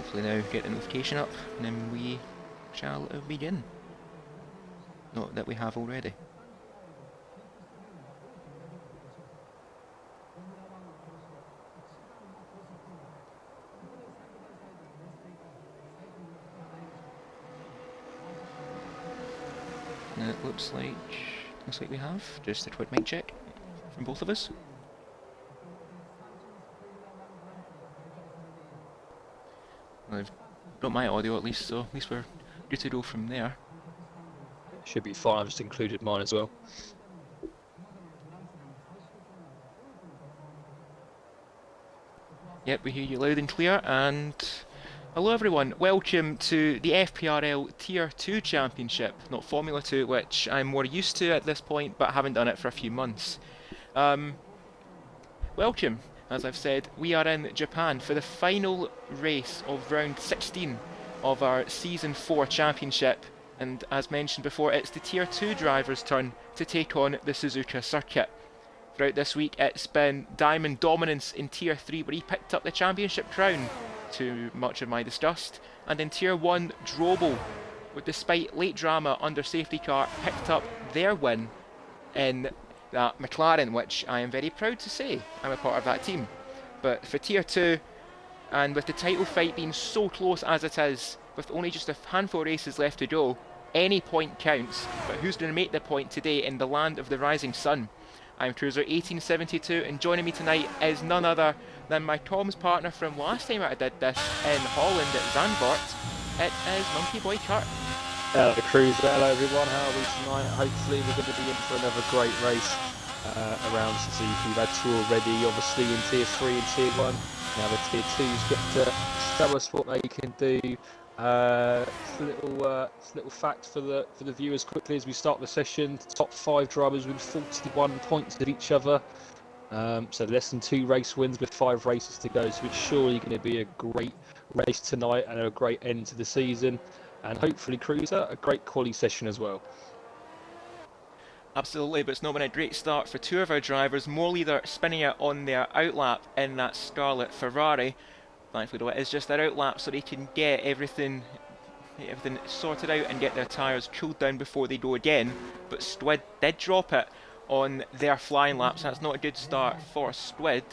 hopefully now get the notification up, and then we shall begin. Not that we have already. And it looks like we have just a quick mic check from both of us. I've got my audio at least, so at least we're good to go from there. Should be fine, I've just included mine as well. Yep, we hear you loud and clear, and hello everyone, welcome to the FPRL Tier 2 Championship, not Formula 2, which I'm more used to at this point, but haven't done it for a few months. Welcome. As I've said, we are in Japan for the final race of round 16 of our Season 4 Championship, and as mentioned before, it's the Tier 2 driver's turn to take on the Suzuka circuit. Throughout this week, it's been Diamond dominance in Tier 3, where he picked up the championship crown, to much of my disgust, and in Tier 1, Drobel, despite late drama under safety car, picked up their win in that McLaren, which I am very proud to say I'm a part of that team. But for Tier 2, and with the title fight being so close as it is, with only just a handful of races left to go, any point counts. But who's going to make the point today in the land of the rising sun? I'm Cruiser 1872, and joining me tonight is none other than my Tom's partner from last time I did this in Holland at Zandvoort. It is Monkey Boy Kurt. Hello Cruiser, hello everyone, how are we tonight? Hopefully we're going to be in for another great race around Suzuki. We've had two already, obviously in Tier 3 and Tier 1. Now the Tier 2's got to show us what they can do. Little fact for the viewers quickly as we start the session. The top 5 drivers with 41 points of each other. So less than 2 race wins with 5 races to go. So it's surely going to be a great race tonight and a great end to the season. And hopefully, Cruiser, a great quali session as well. Absolutely, but it's not been a great start for 2 of our drivers. More leader spinning it on their outlap in that Scarlet Ferrari. Thankfully, though, it is just their outlap, so they can get everything sorted out and get their tyres cooled down before they go again. But Stwid did drop it on their flying laps. That's not a good start for Stwid,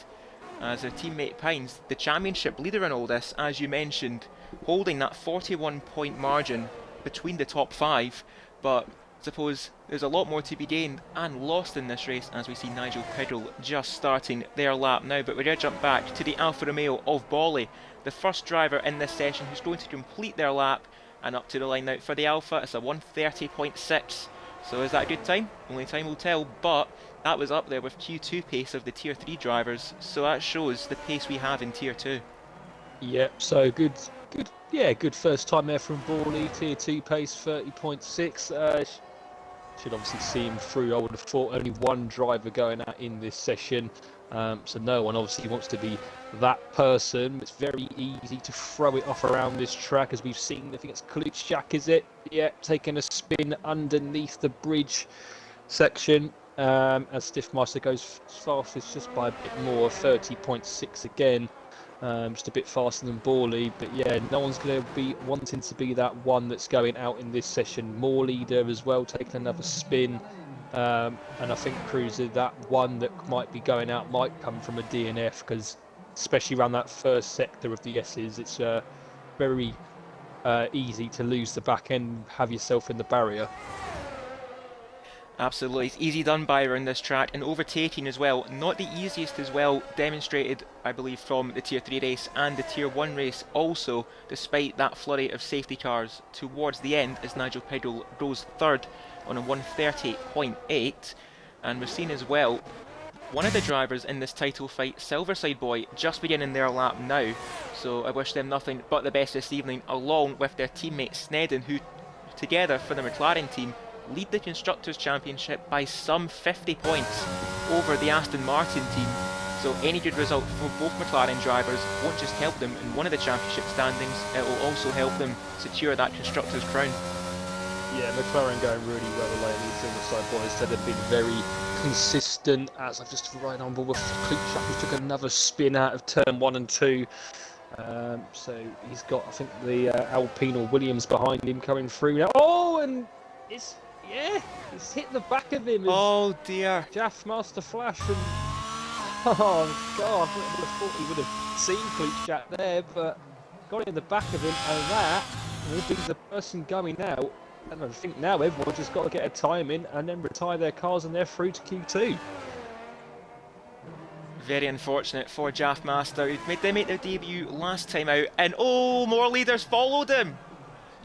as their teammate Pines, the championship leader in all this, as you mentioned, holding that 41-point margin between the top 5. But I suppose there's a lot more to be gained and lost in this race, as we see Nigel Piddle just starting their lap now. But we're going to jump back to the Alfa Romeo of Bolly, the first driver in this session who's going to complete their lap, and up to the line now for the Alfa. It's a 1:30.6. So is that a good time? Only time will tell, but that was up there with Q2 pace of the Tier 3 drivers, so that shows the pace we have in Tier 2. Yep, so good first time there from Borley. Tier 2 pace 30.6. Should obviously see him through. I would have thought only one driver going out in this session, so no one obviously wants to be that person. It's very easy to throw it off around this track, as we've seen. I think it's Klutschak, is it? Yeah, taking a spin underneath the bridge section. As Stiffmaster goes fastest just by a bit more, 30.6 again. Just a bit faster than Borley, but yeah, no one's going to be wanting to be that one that's going out in this session. More leader as well, taking another spin, and I think Cruiser, that one that might be going out might come from a DNF, because especially around that first sector of the S's, it's very easy to lose the back end, have yourself in the barrier. Absolutely, it's easy done by around this track, and overtaking as well, not the easiest as well, demonstrated I believe from the Tier 3 race and the Tier 1 race also, despite that flurry of safety cars towards the end, as Nigel Piddle goes third on a 1:30.8. And we've seen as well one of the drivers in this title fight, Silverside Boy, just beginning their lap now, so I wish them nothing but the best this evening, along with their teammate Snedden, who together for the McLaren team lead the Constructors' Championship by some 50 points over the Aston Martin team. So any good result for both McLaren drivers won't just help them in one of the championship standings, it will also help them secure that Constructors' crown. Yeah, McLaren going really well lately. Silverside Boys said they've been very consistent, as I've just right on board with Klutschak, who took another spin out of turn 1 and 2. So he's got, I think, the Alpine or Williams behind him coming through now. Oh, and it's hit the back of him as Oh dear. Jaff Master Flash and oh god, I would have thought he would have seen Klutz Jack there, but got it in the back of him, and that will be the person going out. And I think now everyone's just got to get a time in and then retire their cars and they're through to Q2. Very unfortunate for Jaff Master. They made their debut last time out, and oh, more leaders followed him.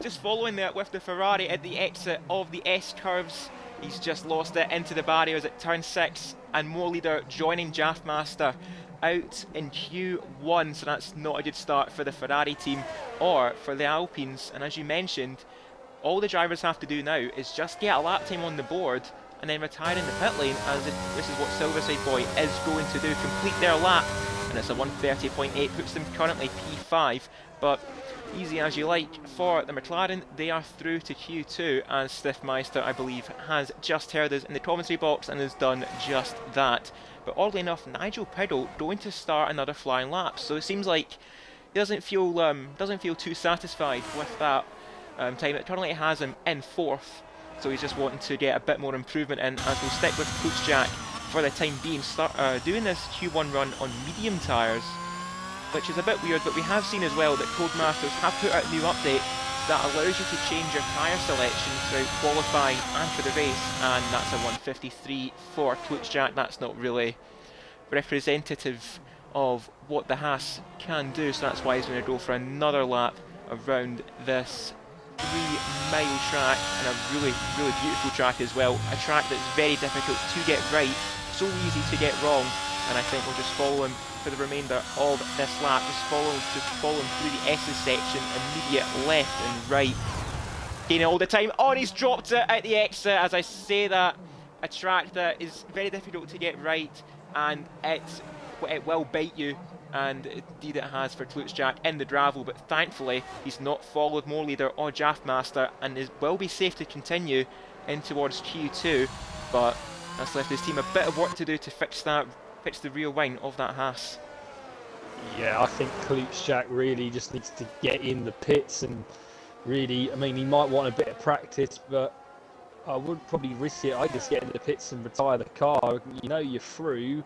Just following that with the Ferrari at the exit of the S-curves. He's just lost it into the barriers at turn 6, and more leader joining Jaff Master out in Q1, so that's not a good start for the Ferrari team or for the Alpines. And as you mentioned, all the drivers have to do now is just get a lap time on the board and then retire in the pit lane, as this is what Silverside Boy is going to do. Complete their lap, and it's a 1:30.8, puts them currently P5, but easy as you like for the McLaren. They are through to Q2, as Stiffmeister, I believe, has just heard us in the commentary box and has done just that. But oddly enough, Nigel Piddle going to start another flying lap, so it seems like he doesn't feel too satisfied with that time. It currently has him in 4th, so he's just wanting to get a bit more improvement in, as we'll stick with Klutz Jack for the time being, doing this Q1 run on medium tyres, which is a bit weird, but we have seen as well that Codemasters have put out a new update that allows you to change your tyre selection throughout qualifying and for the race, and that's a 153 for Klutz Jack. That's not really representative of what the Haas can do, so that's why he's going to go for another lap around this 3-mile track, and a really beautiful track as well. A track that's very difficult to get right, so easy to get wrong, and I think we'll just follow him for the remainder of this lap. Just follow him through the S's section, immediate left and right. Gaining all the time. Oh, and he's dropped it at the exit. As I say that, a track that is very difficult to get right, and it will bite you. And indeed it has for Klutz Jack in the gravel, but thankfully he's not followed more leader or Jaff Master, and will be safe to continue in towards Q2, but that's left his team a bit of work to do to fix the rear wing of that Haas. Yeah, I think Klutz Jack really just needs to get in the pits, and really, I mean, he might want a bit of practice, but I would probably risk it. I just get in the pits and retire the car. You know you're through.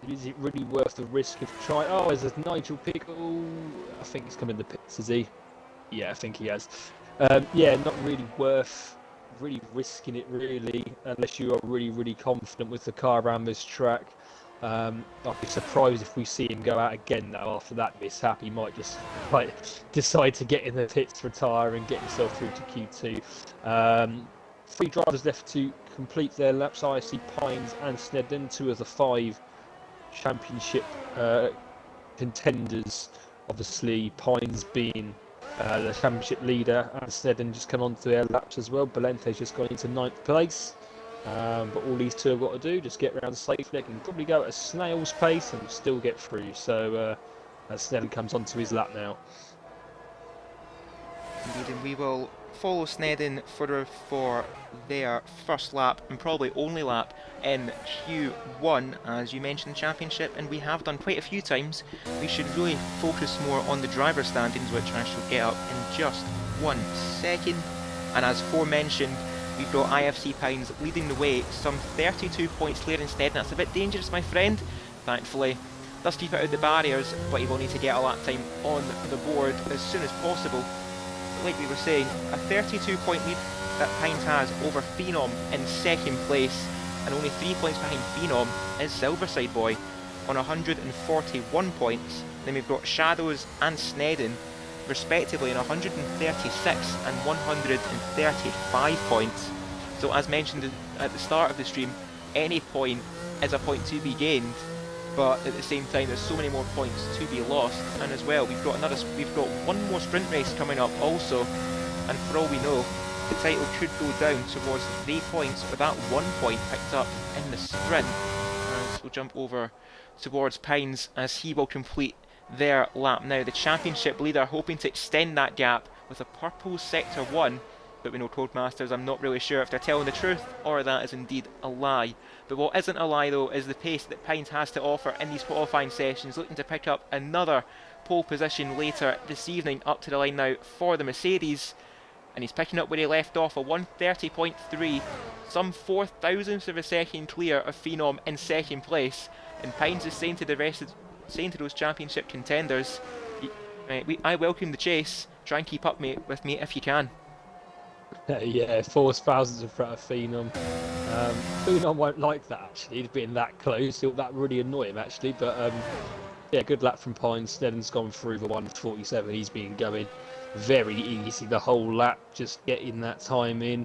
Is it really worth the risk of trying? Oh, there's a Nigel Pickle. I think he's come in the pits, is he? Yeah, I think he has. Yeah, not really worth really risking it, really, unless you are really confident with the car around this track. I'd be surprised if we see him go out again now after that mishap. He might just decide to get in the pits, retire, and get himself through to Q2. 3 drivers left to complete their laps. I see Pines and Snedden, 2 of the 5 championship contenders. Obviously, Pines being the championship leader, and Snedden just come onto their laps as well. Balente's just gone into 9th place. But all these 2 have got to do, just get around safely. They can probably go at a snail's pace and still get through. So Snedden comes onto his lap now. Indeed, and we will follow Snedden for their first lap, and probably only lap, in Q1, as you mentioned, the championship, and we have done quite a few times. We should really focus more on the driver standings, which I shall get up in just 1 second. And as aforementioned, we've got IFC Pines leading the way, some 32 points clear instead, and that's a bit dangerous, my friend. Thankfully, does keep it out of the barriers, but he will need to get a lap time on the board as soon as possible. Like we were saying, a 32-point lead that Pines has over Phenom in 2nd place, and only 3 points behind Phenom is Silverside Boy on 141 points. Then we've got Shadows and Snedden respectively on 136 and 135 points. So as mentioned at the start of the stream, any point is a point to be gained, but at the same time there's so many more points to be lost. And as well, we've got 1 more sprint race coming up also, and for all we know, the title could go down towards 3 points, with that 1 point picked up in the sprint. As we'll jump over towards Pines as he will complete their lap now. The championship leader hoping to extend that gap with a purple sector 1 but we know Codemasters, I'm not really sure if they're telling the truth or that is indeed a lie. But what isn't a lie though is the pace that Pines has to offer in these qualifying sessions, looking to pick up another pole position later this evening, up to the line now for the Mercedes, and he's picking up where he left off, a 1:30.3, some 4 thousandths of a second clear of Phenom in second place, and Pines is saying to those championship contenders, I welcome the chase, try and keep up with me if you can. Yeah, 4 thousandths in front of Phenom. Phenom won't like that actually, being that close. That really annoy him actually, but yeah, good lap from Pine. Snedden's gone through the 1:47. He's been going very easy the whole lap, just getting that time in.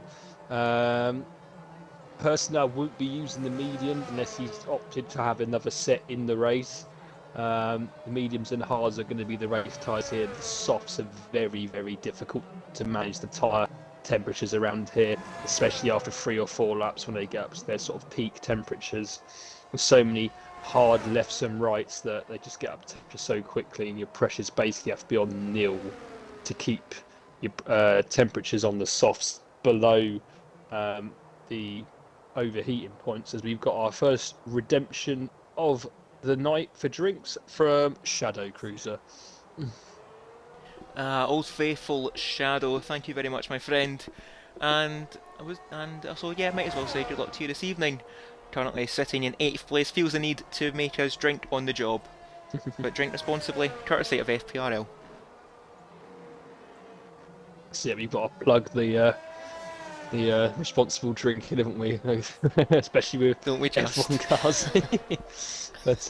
Personally, I wouldn't be using the medium unless he's opted to have another set in the race. The mediums and hards are going to be the race tyres here. The softs are very, very difficult to manage the tyre temperatures around here, especially after 3 or 4 laps when they get up to their sort of peak temperatures. With so many hard lefts and rights that they just get up to temperature so quickly, and your pressures basically have to be on nil to keep your temperatures on the softs below the overheating points, as we've got our first redemption of the night for drinks from Shadow Cruiser. Old faithful Shadow, thank you very much, my friend. And also, yeah, might as well say good luck to you this evening. Currently sitting in 8th place, feels the need to make us drink on the job, but drink responsibly, courtesy of FPRL. So yeah, we've got to plug the responsible drinking, haven't we? Especially with Don't we just? F1 cars. But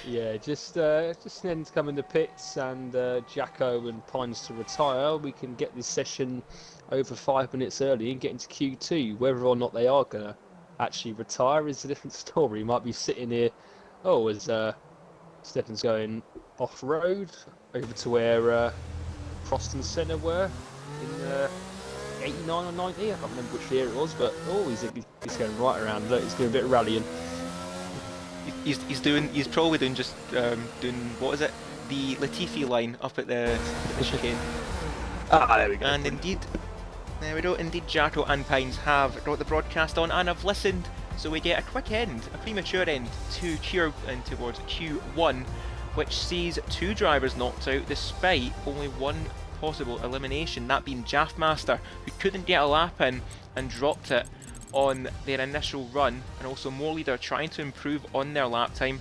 yeah, just Snedden to come in the pits and Jacko and Pines to retire. We can get this session over 5 minutes early and get into Q2. Whether or not they are gonna actually retire is a different story. He might be sitting here. Oh, as Snedden's going off road over to where Frost and Senna were in 89 or 90, I can't remember which year it was, but he's going right around. Look, he's doing a bit of rallying. He's probably doing what is it? The Latifi line up at the chicane. There we go. And indeed, there we go. Indeed, Jacko and Pines have got the broadcast on and have listened, so we get a quick end, a premature end to towards Q1, which sees 2 drivers knocked out despite only one possible elimination, that being Jaffmaster, who couldn't get a lap in and dropped it on their initial run, and also Moorleader trying to improve on their lap time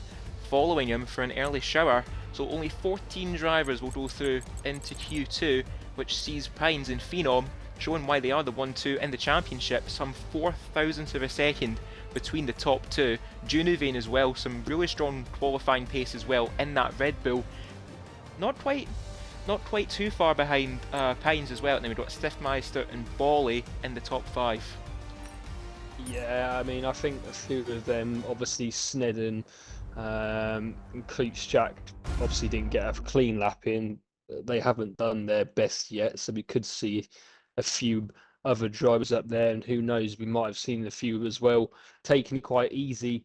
following him for an early shower. So only 14 drivers will go through into Q2, which sees Pines and Phenom showing why they are the 1-2 in the championship, some 4 thousandths of a second between the top 2. Junivane as well, some really strong qualifying pace as well in that Red Bull. Not quite too far behind Pines as well, and then we've got Stiffmeister and Bolly in the top 5. Yeah, I mean, I think a few of them, obviously Snedden and Jack, obviously didn't get a clean lap in. They haven't done their best yet, so we could see a few other drivers up there, and who knows, we might have seen a few as well taking it quite easy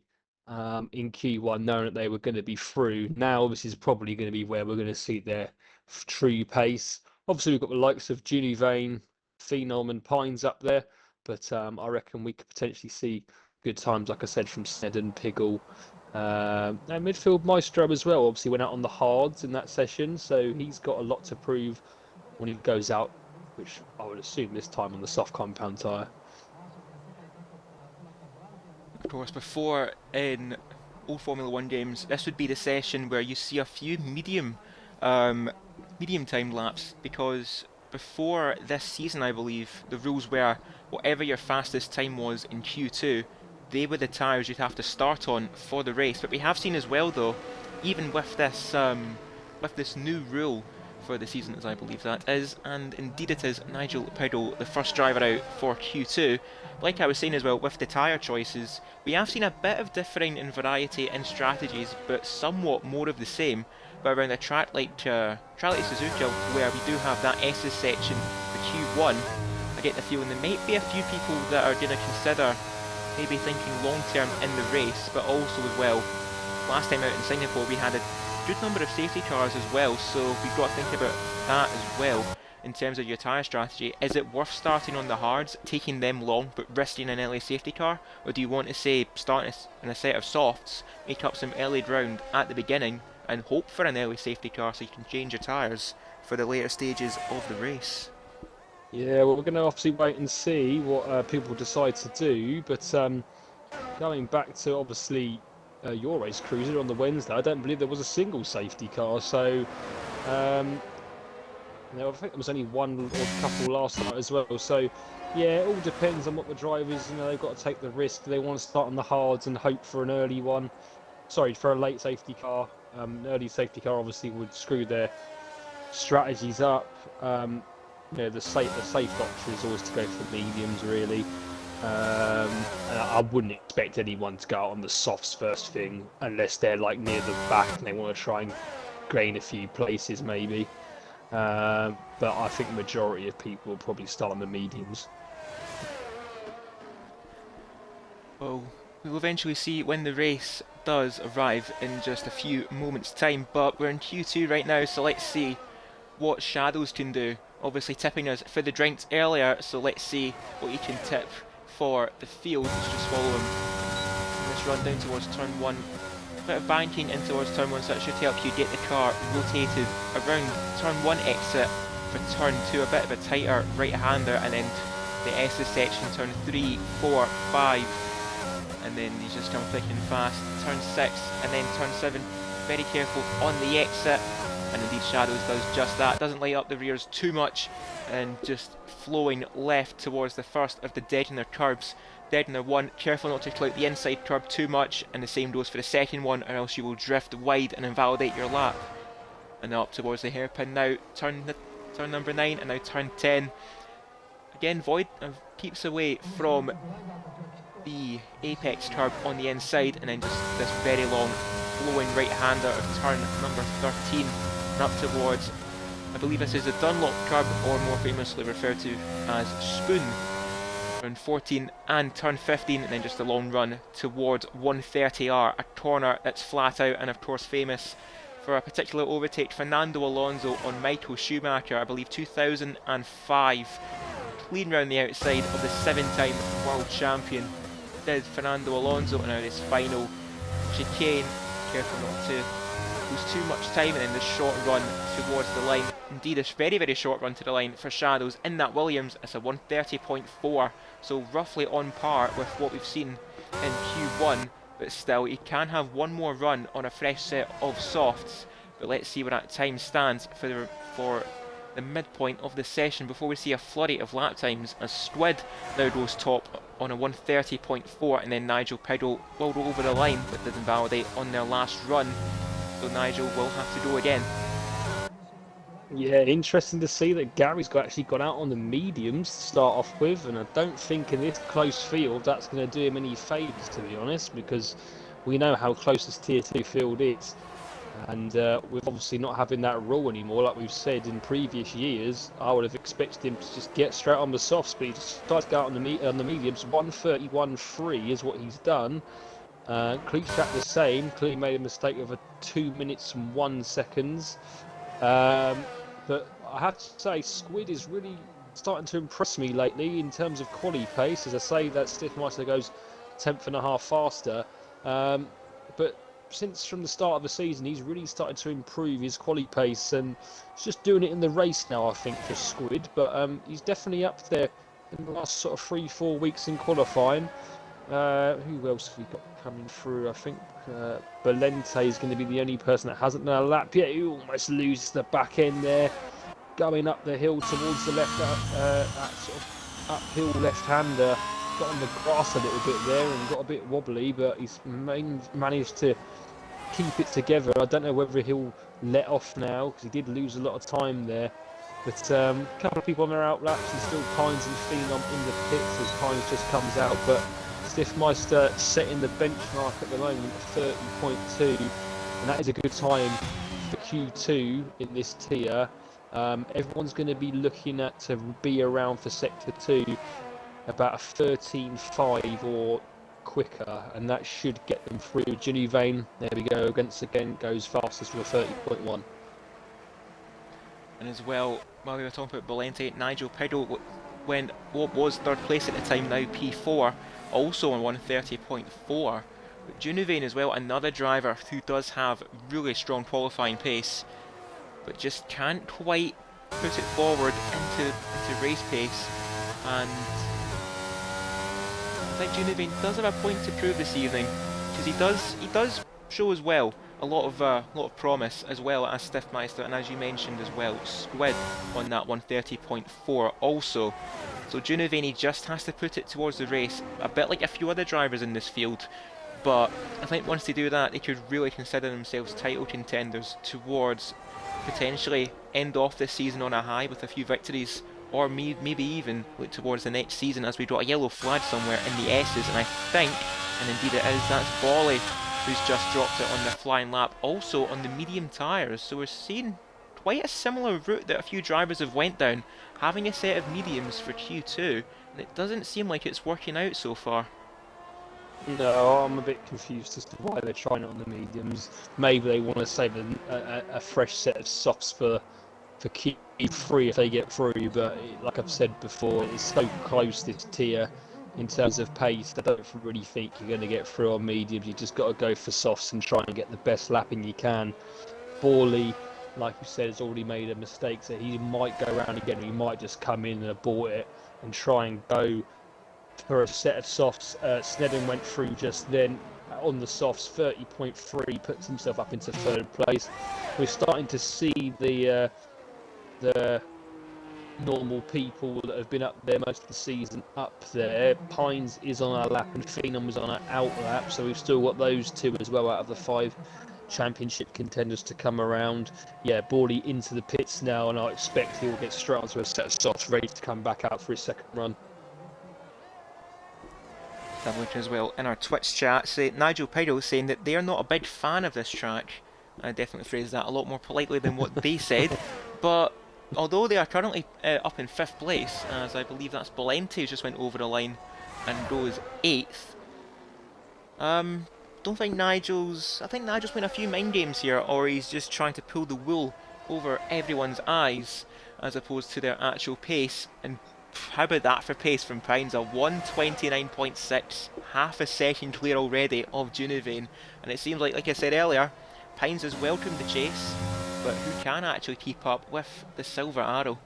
in Q1, knowing that they were going to be through. Now, obviously, is probably going to be where we're going to see their true pace. Obviously, we've got the likes of Junivane, Phenom, and Pines up there, but I reckon we could potentially see good times, like I said, from Snedden, Piggle, and midfield Maestro as well. Obviously, went out on the hards in that session, so he's got a lot to prove when he goes out, which I would assume this time on the soft compound tyre. Of course, before in all Formula 1 games, this would be the session where you see a few medium time laps, because before this season, I believe, the rules were whatever your fastest time was in Q2, they were the tyres you'd have to start on for the race. But we have seen as well, though, even with this new rule for the season, as I believe that is, and indeed it is, Nigel Piggle, the first driver out for Q2. Like I was saying as well, with the tyre choices, we have seen a bit of differing in variety and strategies, but somewhat more of the same. But around a track like Suzuka, where we do have that S's section for Q1, I get the feeling there might be a few people that are going to consider maybe thinking long term in the race, but also as well, last time out in Singapore we had a good number of safety cars as well, so we've got to think about that as well. in terms of your tyre strategy. Is it worth starting on the hards, taking them long, but risking an early safety car? Or do you want to say, start in a set of softs, make up some early ground at the beginning, and hope for an early safety car so you can change your tyres for the later stages of the race? Yeah, well, we're going to obviously wait and see what people decide to do. But going back to obviously your race, Cruiser, on the Wednesday, I don't believe there was a single safety car. So, I think there was only one or a couple last night as well. So, yeah, it all depends on what the drivers, they've got to take the risk. Do they want to start on the hards and hope for an early one? Sorry, for a late safety car. An early safety car obviously would screw their strategies up. The safe option is always to go for mediums, really. And I wouldn't expect anyone to go out on the softs first thing unless they're like near the back and they want to try and gain a few places, maybe. But I think the majority of people will probably start on the mediums. Well, we'll eventually see when the race does arrive in just a few moments' time, but we're in Q2 right now, so let's see what Shadows can do. Obviously tipping us for the drinks earlier, so let's see what he can tip for the field. Let's just follow him in this run down towards turn 1. A bit of banking in towards turn 1, so that should help you get the car rotated around turn 1 exit for turn 2, a bit of a tighter right-hander, and then the S's section, turn 3, 4, 5, and then he's just come thick and fast. Turn 6 and then turn 7, very careful on the exit. And indeed Shadows does just that, doesn't light up the rears too much, and just flowing left towards the first of the deadener curbs. Deadener 1, careful not to clout the inside curb too much, and the same goes for the second one, or else you will drift wide and invalidate your lap. And up towards the hairpin now, turn number 9, and now turn 10. Again, Void keeps away from the apex curb on the inside, and then just this very long flowing right-hander of turn number 13. Up towards, I believe this is the Dunlop curb, or more famously referred to as Spoon. Turn 14 and turn 15, and then just a long run towards 130R, a corner that's flat out and of course famous for a particular overtake. Fernando Alonso on Michael Schumacher, I believe 2005. Clean round the outside of the 7-time world champion did Fernando Alonso, and now this final chicane, careful not to lose too much time, and then the short run towards the line. Indeed, a very, very short run to the line for Shadows in that Williams. It's a 130.4, so roughly on par with what we've seen in Q1, but still, he can have one more run on a fresh set of softs. But let's see where that time stands for the midpoint of the session before we see a flurry of lap times as Squid now goes top on a 130.4, and then Nigel Piddle will go over the line but didn't validate on their last run. So Nigel will have to go again. Yeah, interesting to see that Gary's actually gone out on the mediums to start off with, and I don't think in this close field that's going to do him any favours, to be honest, because we know how close this Tier 2 field is. And with obviously not having that rule anymore, like we've said in previous years, I would have expected him to just get straight on the soft speed. Started to go out on the mediums. 1:31.3 is what he's done. Cleat the same. Clearly made a mistake of a 2 minutes and 1 seconds. But I have to say, Squid is really starting to impress me lately in terms of quali pace. As I say, that Stiffmeister goes 10th and a half faster. But since from the start of the season, he's really started to improve his quali pace, and he's just doing it in the race now, I think, for Squid. But he's definitely up there in the last sort of 3-4 weeks in qualifying. Who else have we got coming through? I think Belente is going to be the only person that hasn't done a lap yet. He almost loses the back end there, going up the hill towards the left, that sort of uphill left-hander. Got on the grass a little bit there and got a bit wobbly, but he's managed to keep it together. I don't know whether he'll let off now, because he did lose a lot of time there. But a couple of people on their out laps, and still Kynes and Phenom in the pits as Kynes just comes out. But Stiffmeister setting the benchmark at the moment at 30.2, and that is a good time for Q2 in this tier. Everyone's going to be looking at to be around for Sector 2 about a 13.5 or quicker, and that should get them through. Ginny Vane, there we go, again goes fastest with a 30.1. And as well, while we were talking about Valente, Nigel Piddle went what was third place at the time, now P4, also on 130.4. Junivane as well, another driver who does have really strong qualifying pace, but just can't quite put it forward into race pace. And I think Junivane does have a point to prove this evening, because he does show as well a lot of promise, as well as Stiffmeister, and as you mentioned as well, Squid on that 130.4 also. So Junivane just has to put it towards the race, a bit like a few other drivers in this field. But I think once they do that, they could really consider themselves title contenders towards potentially end off this season on a high with a few victories, or maybe even look towards the next season as we draw a yellow flag somewhere in the S's. And I think, and indeed it is, that's Bolly who's just dropped it on the flying lap, also on the medium tyres. So we're seeing quite a similar route that a few drivers have went down, having a set of mediums for Q2, and it doesn't seem like it's working out so far. No, I'm a bit confused as to why they're trying it on the mediums. Maybe they want to save a fresh set of softs for Q3 if they get through, but like I've said before, it's so close, this tier, in terms of pace. I don't really think you're going to get through on mediums. You just got to go for softs and try and get the best lapping you can. Borley, like you said, has already made a mistake, so he might go around again. He might just come in and abort it and try and go for a set of softs. Snedden went through just then on the softs, 30.3, puts himself up into third place. We're starting to see the normal people that have been up there most of the season up there. Pines is on our lap and Phenom was on our out lap, so we've still got those two as well out of the 5 championship contenders to come around. Yeah, Borley into the pits now, and I expect he'll get straight onto a set of softs ready to come back out for his second run. As well in our Twitch chat, say Nigel Piddle saying that they are not a big fan of this track. I definitely phrased that a lot more politely than what they said, but although they are currently up in 5th place, as I believe that's Valente who just went over the line and goes 8th. Don't think Nigel's playing a few mind games here, or he's just trying to pull the wool over everyone's eyes as opposed to their actual pace. And how about that for pace from Pines? A 129.6, half a second clear already of Junivane. And it seems like I said earlier, Pines has welcomed the chase, but who can actually keep up with the Silver Arrow?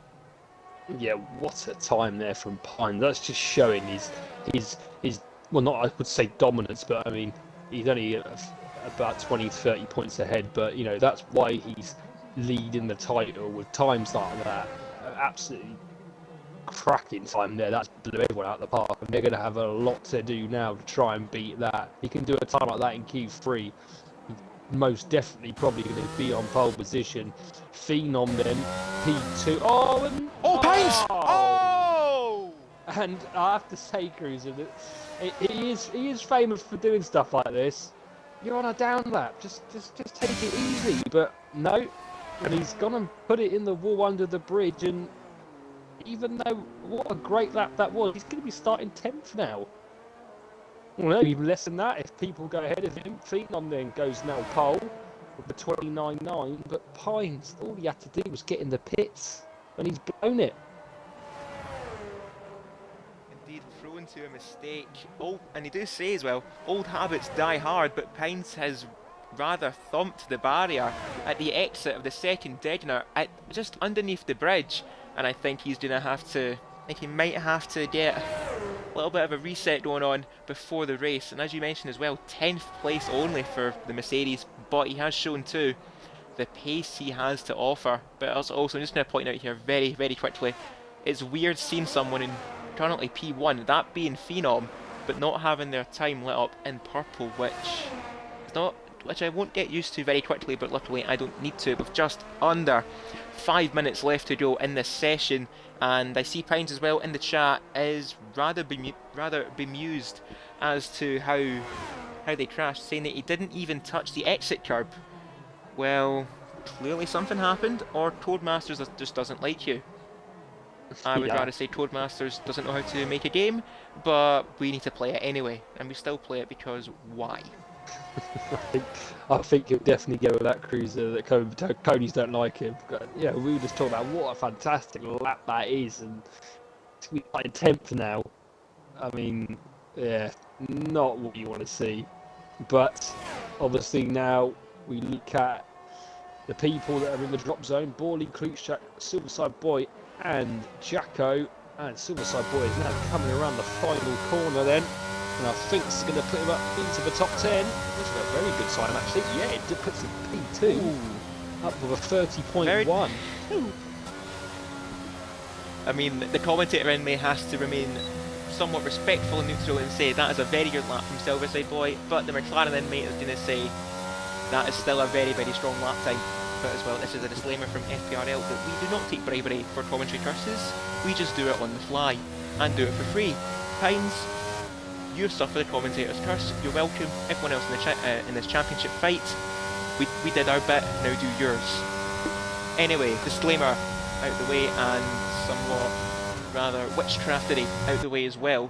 Yeah, what a time there from Pines. That's just showing his well, not I would say dominance, but I mean, he's only about 20, 30 points ahead, but you know, that's why he's leading the title with times like that. Absolutely cracking time there. That's blew everyone out of the park, and they're going to have a lot to do now to try and beat that. He can do a time like that in Q3. He's most definitely probably going to be on pole position. Phenom then P2. Pines! Oh! And I have to say, Cruiser, that he is famous for doing stuff like this. You're on a down lap. Just take it easy. But no, and he's gone and put it in the wall under the bridge, and even though what a great lap that was, he's going to be starting 10th now. Well, no, even less than that if people go ahead of him. Phenom then goes now pole with the 29.9, but Pines, all he had to do was get in the pits, and he's blown it. Indeed, thrown to a mistake. Oh, and he does say as well, old habits die hard, but Pines has rather thumped the barrier at the exit of the second deadener, at just underneath the bridge. And I think he's going to have to, he might have to get a little bit of a reset going on before the race. And as you mentioned as well, 10th place only for the Mercedes, but he has shown too the pace he has to offer. But also I'm just going to point out here very, very quickly, it's weird seeing someone in currently P1, that being Phenom, but not having their time lit up in purple, which I won't get used to very quickly, but luckily I don't need to, with just under 5 minutes left to go in this session. And I see Pines as well in the chat is rather bemused as to how they crashed, saying that he didn't even touch the exit curb. Well, clearly something happened, or Codemasters just doesn't like you. I would rather say Codemasters doesn't know how to make a game, but we need to play it anyway, and we still play it because why? I think he'll definitely go with that cruiser. That Conies don't like him. But, yeah, we were just talking about what a fantastic lap that is, and to be like 10th now. I mean, yeah, not what you want to see. But obviously now we look at the people that are in the drop zone: Borley, Klutschak, Silverside Boy, and Jacko. And Silverside Boy is now coming around the final corner then. And I think it's going to put him up into the top 10, which is a very good sign actually. Yeah, it puts him P2 up with a 30.1. I mean, the commentator in me has to remain somewhat respectful and neutral and say that is a very good lap from Silverside Boy, but the McLaren inmate is going to say that is still a very, very strong lap time. But as well, this is a disclaimer from FPRL that we do not take bribery for commentary curses, we just do it on the fly, and do it for free. Pines, you've suffered the commentator's curse, you're welcome. Everyone else in this championship fight, we did our bit, now do yours. Anyway, disclaimer out the way, and somewhat rather witchcraftery out the way as well.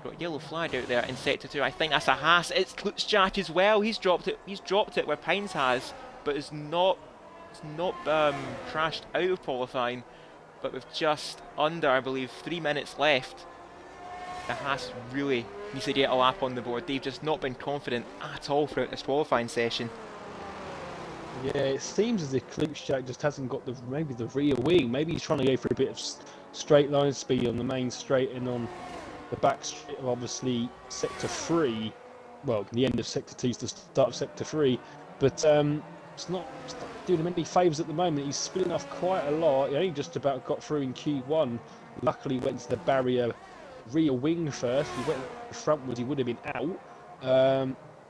Got a yellow flag out there in sector 2. I think that's a Haas. It's Klutschak as well. He's dropped it where Pines has, but it's not crashed out of qualifying. But with just under, I believe, 3 minutes left, the Haas really needs to get a lap on the board. They've just not been confident at all throughout this qualifying session. Yeah, it seems as if Klutschak just hasn't got maybe the rear wing. Maybe he's trying to go for a bit of straight line speed on the main straight and on the back straight of obviously sector 3. Well, the end of sector 2 is the start of sector 3. But it's not doing him any favours at the moment. He's spinning off quite a lot. He only just about got through in Q1. Luckily went to the barrier rear wing first. He went frontwards, he would have been out.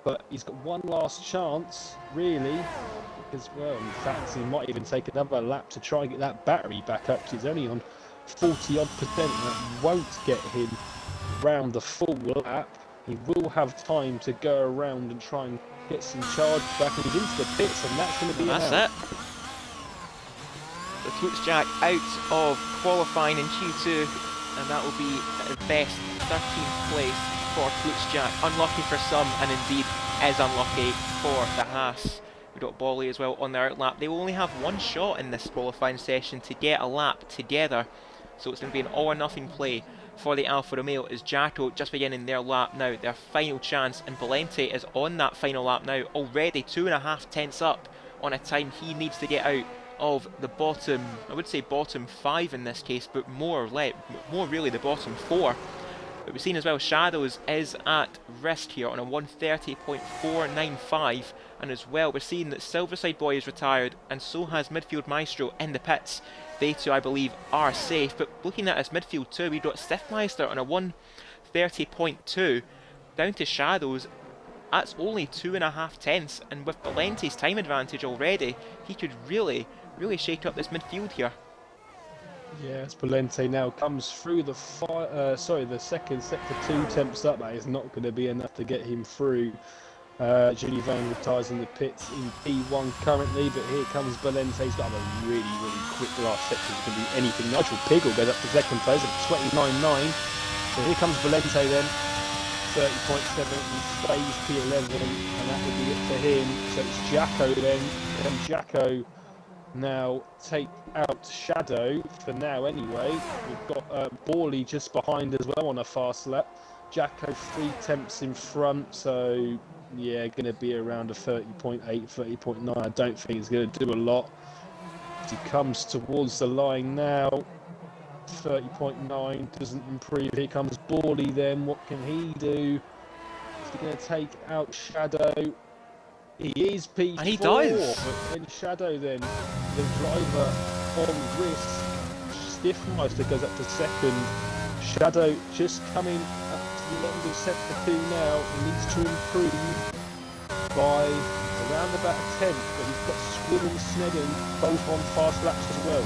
But he's got one last chance, really. Because, well, in fact, he might even take another lap to try and get that battery back up. Because he's only on 40-odd%. That won't get him round the full lap. He will have time to go around and try and get some charge back, and he's into the pits, and that's going to be That's it. The Klutschak out of qualifying in Q2, and that will be at best 13th place for Klutschak. Unlucky for some, and indeed is unlucky for the Haas. We've got Bolly as well on their outlap. They will only have one shot in this qualifying session to get a lap together, so it's going to be an all or nothing play for the Alfa Romeo. Is Jacko just beginning their lap now, their final chance, and Valente is on that final lap now, already 2.5 tenths up on a time he needs to get out of the bottom, I would say bottom 5 in this case, but more really the bottom 4. But we've seen as well Shadows is at risk here on a 130.495, and as well we're seeing that Silverside Boy is retired, and so has Midfield Maestro in the pits. They two, I believe, are safe. But looking at his midfield too, we've got Stiffmeister on a 130.2, down to Shadows. That's only 2.5 tenths, and with Valente's time advantage already, he could really shake up this midfield here. Yes, Valente now comes through the second sector 2 temps up. That is not going to be enough to get him through. Julie Van retires in the pits in P1 currently, but here comes Valente. He's got a really quick last sector. It's going to be anything. Nigel Piggle goes up to second place at 29.9. So here comes Valente then, 30.7, and stays P11, and that will be it for him. So it's Jacko then, and Jacko now take out Shadow for now anyway. We've got Borley just behind as well on a fast lap. Jacko 3 temps in front, so yeah, going to be around a 30.8, 30.9. I don't think he's going to do a lot. As he comes towards the line now, 30.9 doesn't improve. Here comes Borley then. What can he do? Is he going to take out Shadow? He is P4. And he does. But then Shadow then, the driver on risk. Stiffmeister goes up to second. Shadow just coming up to the end of sector 2 now. He needs to improve by around about a tenth, but he's got Squid and Snedden both on fast laps as well.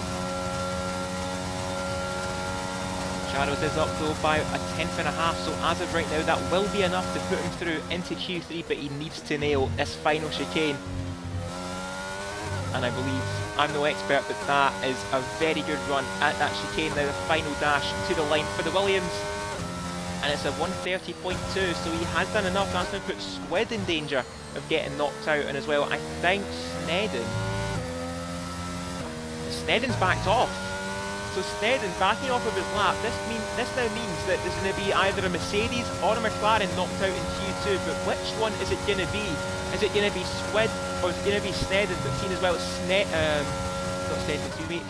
Shadows is up though by a 10.5, so as of right now that will be enough to put him through into Q3, but he needs to nail this final chicane. And I believe, I'm no expert, but that is a very good run at that chicane now, the final dash to the line for the Williams. and it's a 130.2, so he has done enough. That's going to put Squid in danger of getting knocked out, and as well, I think Snedden's backed off. So Snedden backing off of his lap. This now means that there's going to be either a Mercedes or a McLaren knocked out in Q2, but which one is it going to be? Is it going to be Squid or is it going to be Snedden? But seen as well,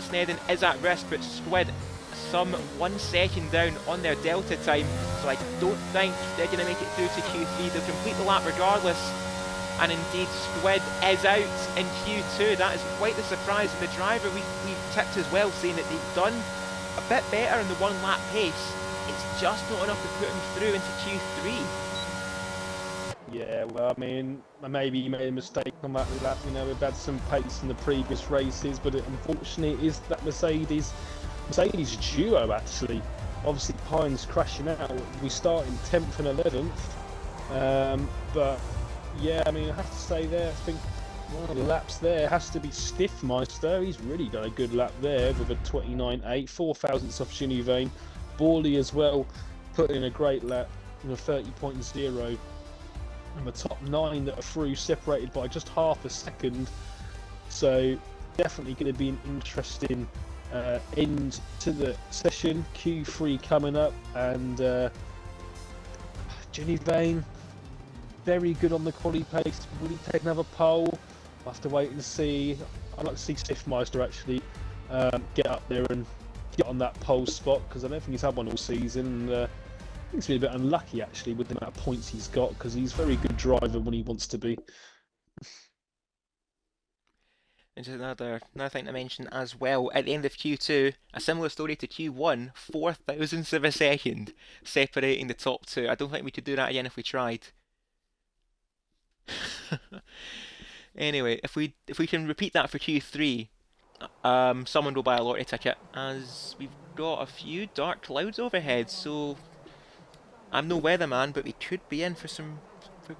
Snedden is at risk, but Squid some 1 second down on their delta time, so I don't think they're going to make it through to Q3. They'll complete the lap regardless, and indeed Squid is out in Q2. That is quite the surprise, and the driver we've tipped as well, saying that they've done a bit better in the 1 lap pace. It's just not enough to put him through into Q3. Yeah, well, I mean, maybe he made a mistake on that lap. You know, we've had some pace in the previous races, but unfortunately it is that Mercedes duo, actually. Obviously Pine's crashing out. We start in 10th and 11th, but yeah, I mean, I have to say there, I think one of the laps there has to be Stiffmeister. He's really done a good lap there with a 29.8, 4 thousandths off Ginny Vane. Borley as well put in a great lap in a 30.0, and the top 9 that are through separated by just half a second. So definitely going to be an interesting end to the session. Q3 coming up, and Ginny Vane very good on the quali pace. Will he take another pole? I'll have to wait and see. I'd like to see Stiffmeister actually get up there and get on that pole spot, because I don't think he's had one all season. I think he's been a bit unlucky actually with the amount of points he's got, because he's a very good driver when he wants to be. And just another thing to mention as well, at the end of Q2, a similar story to Q1, 4 thousandths of a second separating the top 2. I don't think we could do that again if we tried. Anyway, if we can repeat that for Q3, someone will buy a lottery ticket, as we've got a few dark clouds overhead. So I'm no weatherman, but we could be in for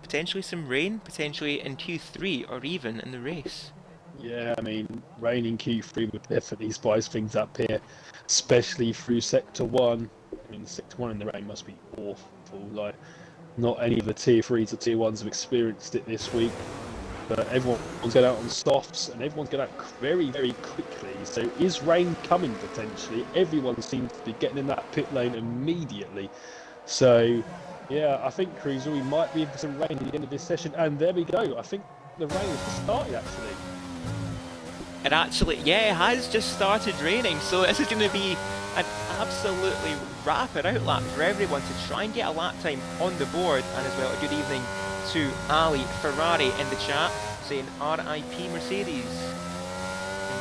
potentially some rain, potentially in Q3 or even in the race. Yeah, I mean, rain in Q3 would definitely spice things up here, especially through Sector 1. I mean, Sector 1 in the rain must be awful. Like, not any of the Tier 3s or Tier 1s have experienced it this week, but everyone's going out on softs, and everyone's going out very, very quickly. So is rain coming potentially? Everyone seems to be getting in that pit lane immediately. So, yeah, I think, Cruiser, we might be in for some rain at the end of this session, and there we go. I think the rain has just started, actually. It actually, yeah, it has just started raining, so this is going to be an absolutely rapid outlap for everyone to try and get a lap time on the board. And as well, a good evening to Ali Ferrari in the chat, saying RIP Mercedes.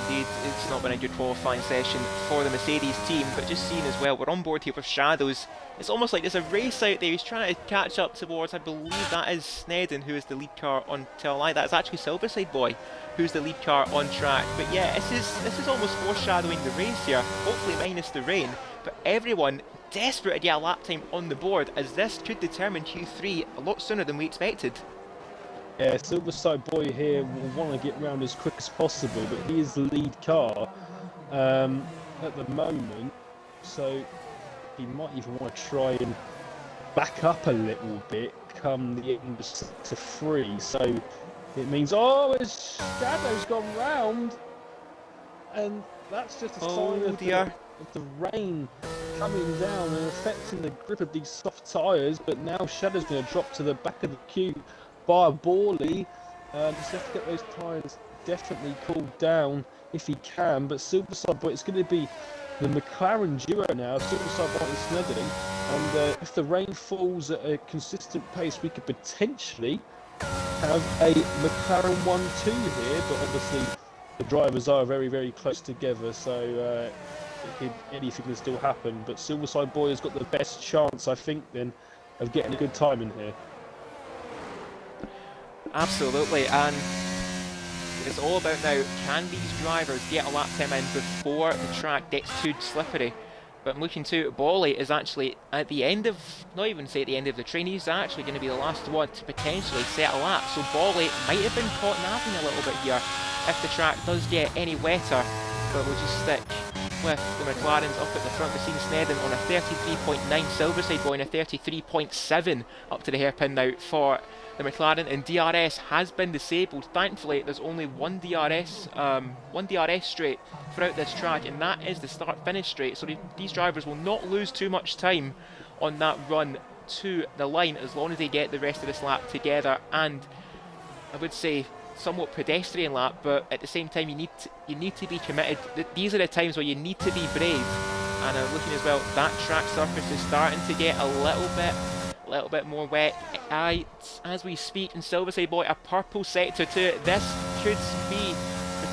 Indeed, it's not been a good qualifying session for the Mercedes team, but just seeing as well, we're on board here with Shadows. It's almost like there's a race out there. He's trying to catch up towards, I believe that is Snedden, who is the lead car on, tell a lie, that's actually Silverside Boy, who's the lead car on track. But yeah, this is almost foreshadowing the race here, hopefully minus the rain, but everyone desperate to get a lap time on the board, as this could determine Q3 a lot sooner than we expected. Yeah, Silverside Boy here will want to get round as quick as possible, but he is the lead car at the moment, so he might even want to try and back up a little bit come the end of Sector 3. So it means, his Shadow's gone round, and that's just a sign of the rain coming down and affecting the grip of these soft tyres. But now Shadow's going to drop to the back of the queue by Borley. Just have to get those tyres definitely cooled down if he can. But Silverside Boy, it's going to be the McLaren duo now, Silverside Boy and Snedden. And if the rain falls at a consistent pace, we could potentially have a McLaren 1-2 here. But obviously the drivers are very, very close together, so anything can still happen. But Silverside Boy has got the best chance, I think, then, of getting a good time in here. Absolutely, and it's all about now, can these drivers get a lap time in before the track gets too slippery? But I'm looking to, Bolly is actually at the end of, not even say at the end of the train, he's actually going to be the last one to potentially set a lap. So Bolly might have been caught napping a little bit here if the track does get any wetter, but we'll just stick with the McLarens up at the front. We've seen Snedden on a 33.9, Silverside Boy on a 33.7 up to the hairpin now for the McLaren, and DRS has been disabled. Thankfully, there's only one DRS straight throughout this track, and that is the start-finish straight. So these drivers will not lose too much time on that run to the line as long as they get the rest of this lap together. And I would say somewhat pedestrian lap, but at the same time you need to be committed. These are the times where you need to be brave. And I'm looking as well, that track surface is starting to get a little bit more wet as we speak. And Silverside Boy, a purple sector to it. This could be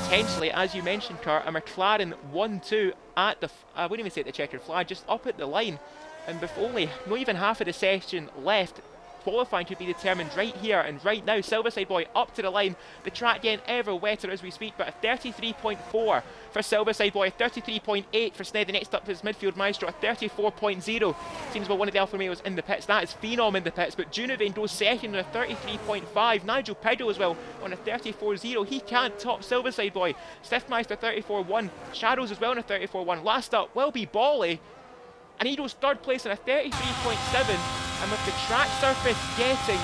potentially, as you mentioned, Kurt, a McLaren 1-2 at the, I wouldn't even say at the checkered flag, just up at the line. And with only not even half of the session left, qualifying could be determined right here and right now. Silverside Boy up to the line, the track getting ever wetter as we speak, but a 33.4 for Silverside Boy, a 33.8 for Snedden next up to his midfield maestro, a 34.0. Seems well one of the Alfa Romeos in the pits. That is Phenom in the pits, but Junivane goes second on a 33.5. Nigel Piddle as well on a 34.0. He can't top Silverside Boy. Stiffmeister 34.1. Shadows as well on a 34.1. Last up will be Bolly, and he goes third place on a 33.7. And with the track surface getting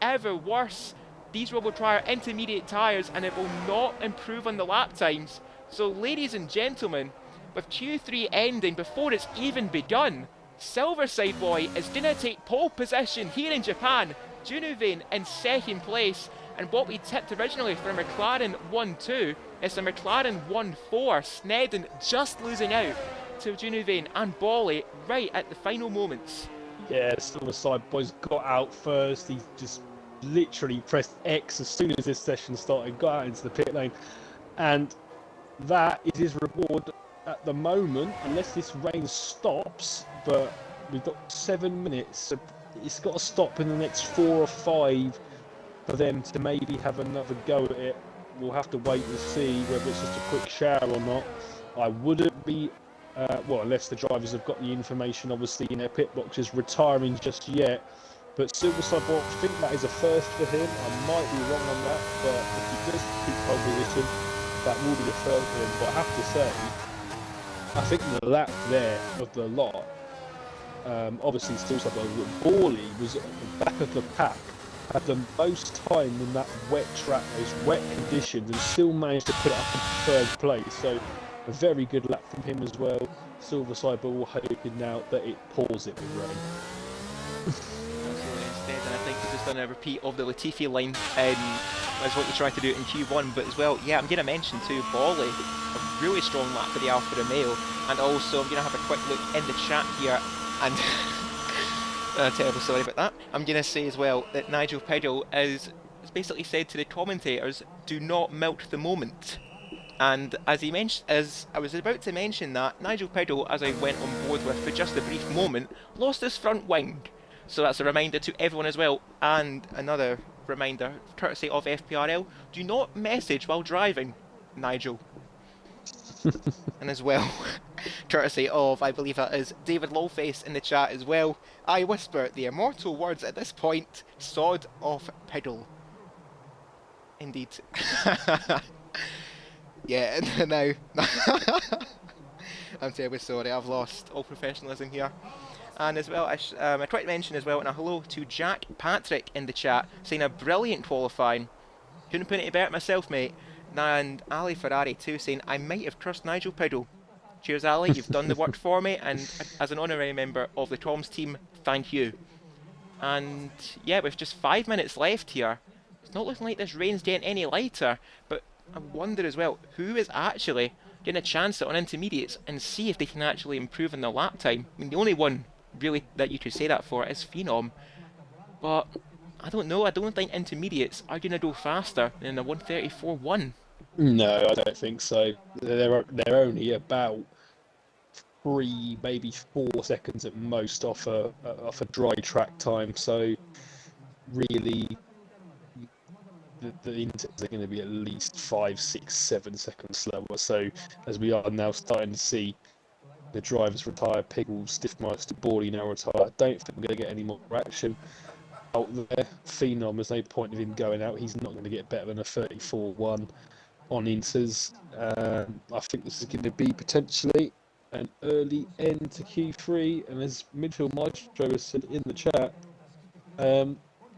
ever worse, these will require intermediate tyres, and it will not improve on the lap times. So ladies and gentlemen, with Q3 ending before it's even begun, Silverside Boy is going to take pole position here in Japan. Junivane in second place, and what we tipped originally for a McLaren 1-2 is a McLaren 1-4. Snedden just losing out to Junivane and Bolly right at the final moments. Yeah, Silverside Boy's got out first. He just literally pressed X as soon as this session started, got out into the pit lane, and that is his reward at the moment, unless this rain stops. But we've got 7 minutes, so it's got to stop in the next 4 or 5 for them to maybe have another go at it. We'll have to wait and see whether it's just a quick shower or not. I wouldn't be well, unless the drivers have got the information, obviously, in their pit boxes, retiring just yet. But Silverside Boy, I think that is a first for him. I might be wrong on that, but if he does keep pole position, that will be a first for him. But I have to say, I think the lap there of the lot, obviously Silverside Boy, Borley was at the back of the pack, had the most time in that wet track, those wet conditions, and still managed to put it up in third place. So a very good lap from him as well. Silverside Boy will hoping now that it pours it with rain. Absolutely, instead, and I think he's just done a repeat of the Latifi line as what you tried to do in Q1, but as well, yeah, I'm going to mention too, Bolly, a really strong lap for the Alfa Romeo, and also I'm going to have a quick look in the chat here, and terrible, sorry about that. I'm going to say as well that Nigel Piddle has basically said to the commentators, do not milk the moment. And as he mentioned, as I was about to mention that, Nigel Piddle, as I went on board with for just a brief moment, lost his front wing. So that's a reminder to everyone as well. And another reminder, courtesy of FPRL, do not message while driving, Nigel. And as well, courtesy of, I believe that is David Lawface in the chat as well, I whisper the immortal words at this point, sod off Piddle. Indeed. Yeah, now I'm terribly sorry, I've lost all professionalism here. And as well, I tried to mention as well, and a hello to Jack Patrick in the chat, saying a brilliant qualifying. Couldn't put it better myself, mate. And Ali Ferrari too, saying I might have cursed Nigel Piddle. Cheers, Ali, you've done the work for me, and as an honorary member of the Toms team, thank you. And yeah, with just 5 minutes left here, it's not looking like this rain's getting any lighter, but I wonder as well, who is actually getting a chance at on intermediates and see if they can actually improve in their lap time. I mean, the only one really that you could say that for is Phenom, but I don't know, I don't think intermediates are going to go faster than a 134.1. No, I don't think so. They're only about 3, maybe 4 seconds at most off a dry track time, so really the interns are going to be at least 5, 6, 7 seconds slower. So as we are now starting to see the drivers retire, Piggle, Stiffmeister, Borley now retire, I don't think we're going to get any more action out there. Phenom, there's no point of him going out. He's not going to get better than a 34.1 on inters. I think this is going to be potentially an early end to Q3, and as midfield maestro has said in the chat,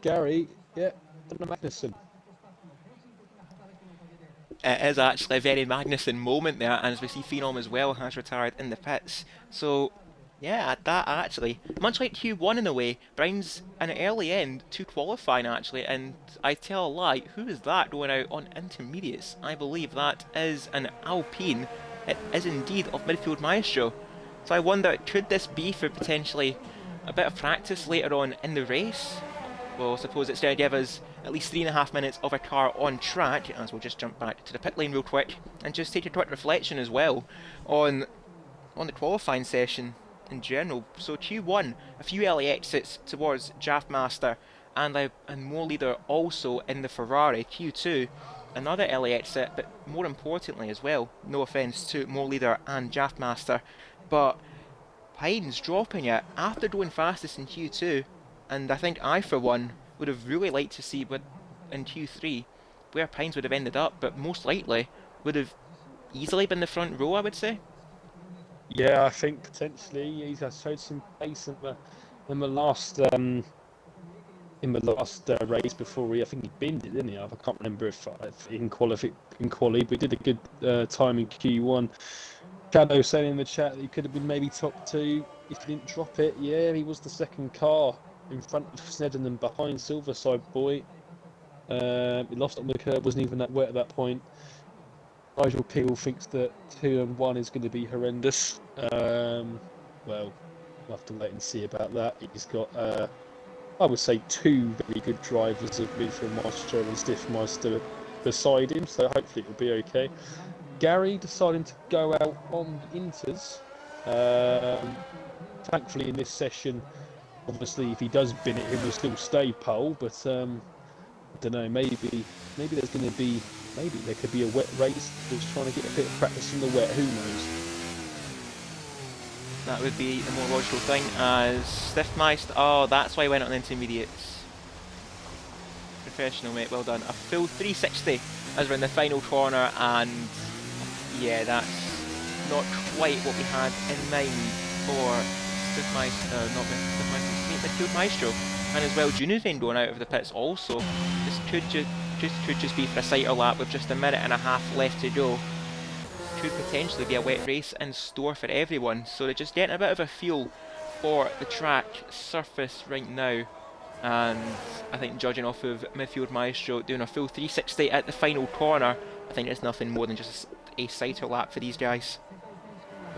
Gary, yeah, Donna Magnussen. It is actually a very Magnussen moment there, and as we see Phenom as well has retired in the pits. So yeah, that actually, much like Q1 in a way, Brown's an early end to qualifying actually, and I tell a lie, who is that going out on intermediates? I believe that is an Alpine. It is indeed of midfield maestro. So I wonder, could this be for potentially a bit of practice later on in the race? Well, I suppose it's going to give us at least 3.5 minutes of a car on track, as we'll just jump back to the pit lane real quick, and just take a quick reflection as well on the qualifying session in general. So Q1, a few early exits towards Draftmaster and more leader also in the Ferrari. Q2, another early exit, but more importantly as well, no offence to more leader and Draftmaster, but Pines dropping it after going fastest in Q2, and I think I for one would have really liked to see what in Q3 where Pines would have ended up, but most likely would have easily been the front row, I would say. Yeah, I think potentially he's showed some pace in the last race before I think he binned it, didn't he? I can't remember if in quali, but he did a good time in Q1. Shadow saying in the chat that he could have been maybe top 2 if he didn't drop it. Yeah, he was the second car in front of Snedden and behind Silverside Boy. He lost on the curb, wasn't even that wet at that point. Nigel Peel thinks that 2 and 1 is going to be horrendous. Well, we'll have to wait and see about that. He's got, I would say, 2 very good drivers of midfield maestro and Stiffmeister beside him, so hopefully it'll be okay. Gary deciding to go out on Inters. Thankfully, in this session, obviously, if he does bin it, he will still stay pole. But I don't know. Maybe there's going to be. Maybe there could be a wet race. Just trying to get a bit of practice in the wet. Who knows? That would be a more logical thing. As Stiffmeister. Oh, that's why he went on intermediates. Professional, mate. Well done. A full 360 as we're in the final corner, and yeah, that's not quite what we had in mind for Stiffmeister, not Stiffmeister, midfield maestro, and as well Junuvin going out of the pits also. This could just be for a sighter lap with just a minute and a half left to go. Could potentially be a wet race in store for everyone, so they're just getting a bit of a feel for the track surface right now. And I think judging off of midfield maestro doing a full 360 at the final corner, I think it's nothing more than just a sighter lap for these guys.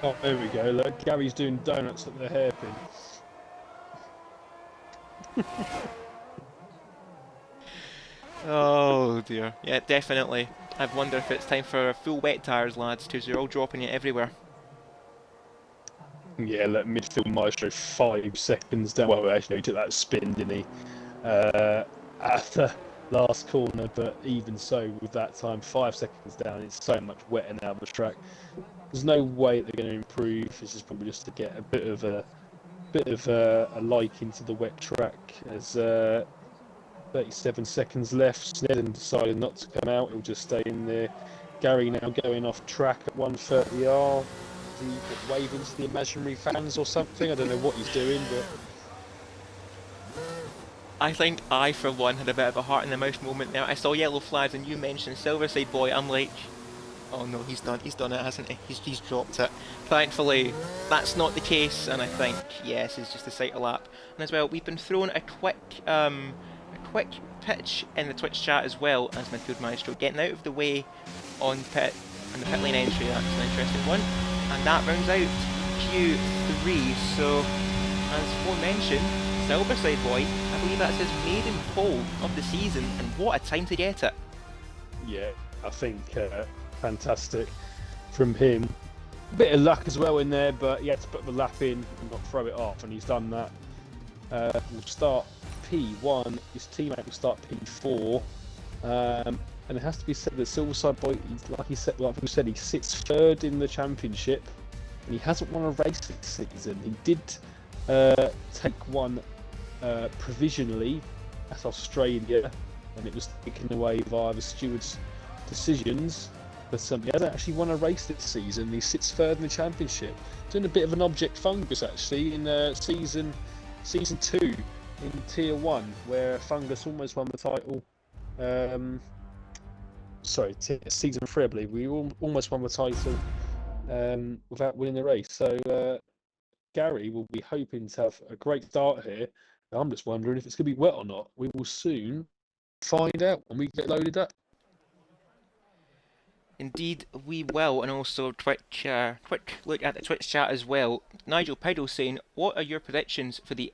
Oh, there we go. Look, Gary's doing donuts at the hairpin. Oh dear. Yeah, definitely. I wonder if it's time for full wet tyres, lads, because you're all dropping it everywhere. Yeah, look, midfield maestro 5 seconds down. Well, actually, he took that spin, didn't he? At the last corner, but even so, with that time, 5 seconds down, it's so much wetter now on the track. There's no way they're going to improve. This is probably just to get a bit of a like into the wet track. As 37 seconds left, Snedden decided not to come out. He'll just stay in there. Gary now going off track at 130R. Is he waving to the imaginary fans or something? I don't know what he's doing, but I think I, for one, had a bit of a heart in the mouth moment there. I saw yellow flags and you mentioned Silverside Boy. I'm like, oh no, he's done it, hasn't he? He's dropped it. Thankfully, that's not the case, and I think, yes, it's just a sighter lap. And as well, we've been thrown a quick pitch in the Twitch chat as well as midfield maestro getting out of the way on the pit lane entry. That's an interesting one. And that rounds out Q3, so as aforementioned, Silverside Boy, I believe that's his maiden pole of the season, and what a time to get it. yeah, I think fantastic from him. A bit of luck as well in there, but he had to put the lap in and not throw it off, and he's done that. We'll start P1, his teammate will start P4, and it has to be said that Silverside Boy, like we said, he sits 3rd in the championship, and he hasn't won a race this season. He did take one provisionally at Australia, and it was taken away via the stewards' decisions. But he hasn't actually won a race this season. He sits third in the championship, doing a bit of an object fungus actually in season 2 in Tier 1, where Fungus almost won the title. Sorry, season 3, I believe. We almost won the title without winning the race. So Gary will be hoping to have a great start here. I'm just wondering if it's going to be wet or not. We will soon find out when we get loaded up. Indeed, we will, and also Twitch. Quick look at the Twitch chat as well. Nigel Pidle saying, "What are your predictions for the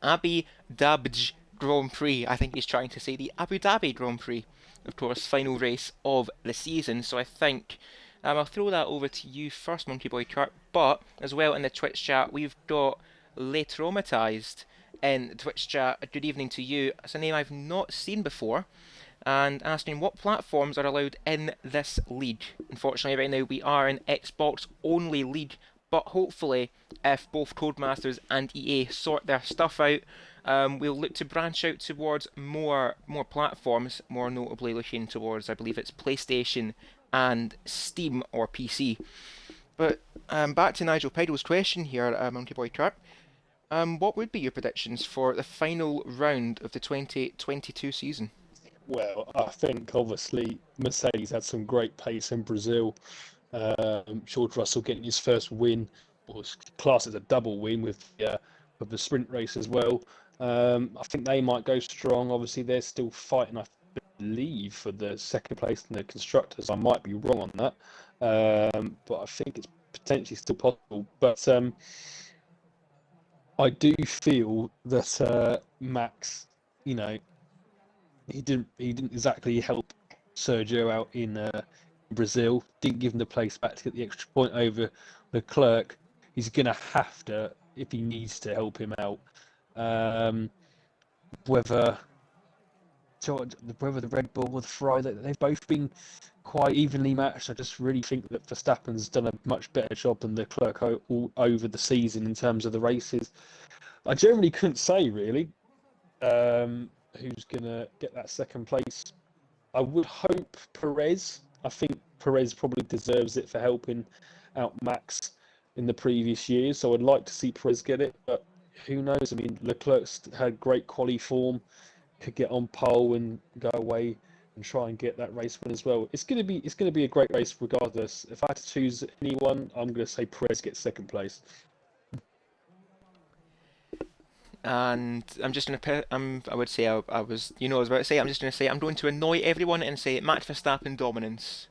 Abu Dhabi Grand Prix?" I think he's trying to say the Abu Dhabi Grand Prix, of course, final race of the season. So I think I'll throw that over to you first, Monkey Boy Kurt. But as well in the Twitch chat, we've got Le Traumatized in the Twitch chat. Good evening to you. It's a name I've not seen before, and asking what platforms are allowed in this league. Unfortunately, right now we are an Xbox only league, but hopefully, if both Codemasters and EA sort their stuff out, we'll look to branch out towards more platforms, more notably looking towards, I believe it's PlayStation and Steam or PC. But back to Nigel Pidle's question here, Monkey Boy Kurt. What would be your predictions for the final round of the 2022 season? Well, I think obviously Mercedes had some great pace in Brazil. George Russell getting his first win, or class as a double win with the sprint race as well. I think they might go strong. Obviously, they're still fighting, I believe, for the second place in the constructors. I might be wrong on that, but I think it's potentially still possible. But I do feel that Max, you know, he didn't exactly help Sergio out in Brazil. Didn't give him the place back to get the extra point over Leclerc. He's gonna have to, if he needs to, help him out. Whether the Red Bull or the Ferrari, they've both been quite evenly matched. I just really think that Verstappen's done a much better job than Leclerc all over the season in terms of the races. I generally couldn't say really who's gonna get that second place. I would hope Perez. I think Perez probably deserves it for helping out Max in the previous years. So I'd like to see Perez get it, but who knows? I mean, Leclerc's had great quali form, could get on pole and go away and try and get that race win as well. It's gonna be a great race regardless. If I had to choose anyone, I'm gonna say Perez gets second place. And I'm just going to, I would say I was, I was about to say, I'm just going to say, I'm going to annoy everyone and say Max Verstappen dominance.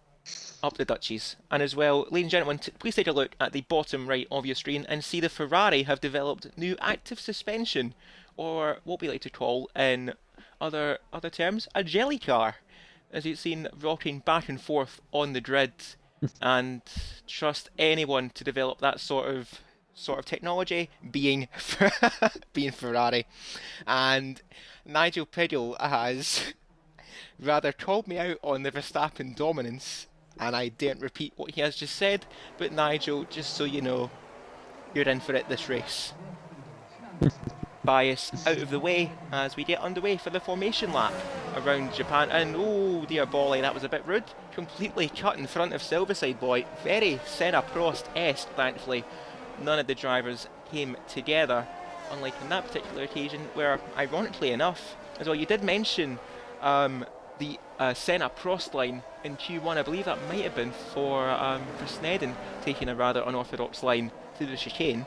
Up the Dutchies. And as well, ladies and gentlemen, please take a look at the bottom right of your screen and see the Ferrari have developed new active suspension, or what we like to call, in other terms, a jelly car. As you've seen, rocking back and forth on the grid, and trust anyone to develop that sort of technology, being being Ferrari. And Nigel Pidgeot has rather called me out on the Verstappen dominance, and I daren't repeat what he has just said, but Nigel, just so you know, you're in for it this race. Bias out of the way as we get underway for the formation lap around Japan. And oh dear Bolly, that was a bit rude. Completely cut in front of Silverside Boy. Very Senna Prost-esque, thankfully. None of the drivers came together, unlike in that particular occasion, where, ironically enough, as well, you did mention the Senna Prost line in Q1. I believe that might have been for Snedden taking a rather unorthodox line through the chicane.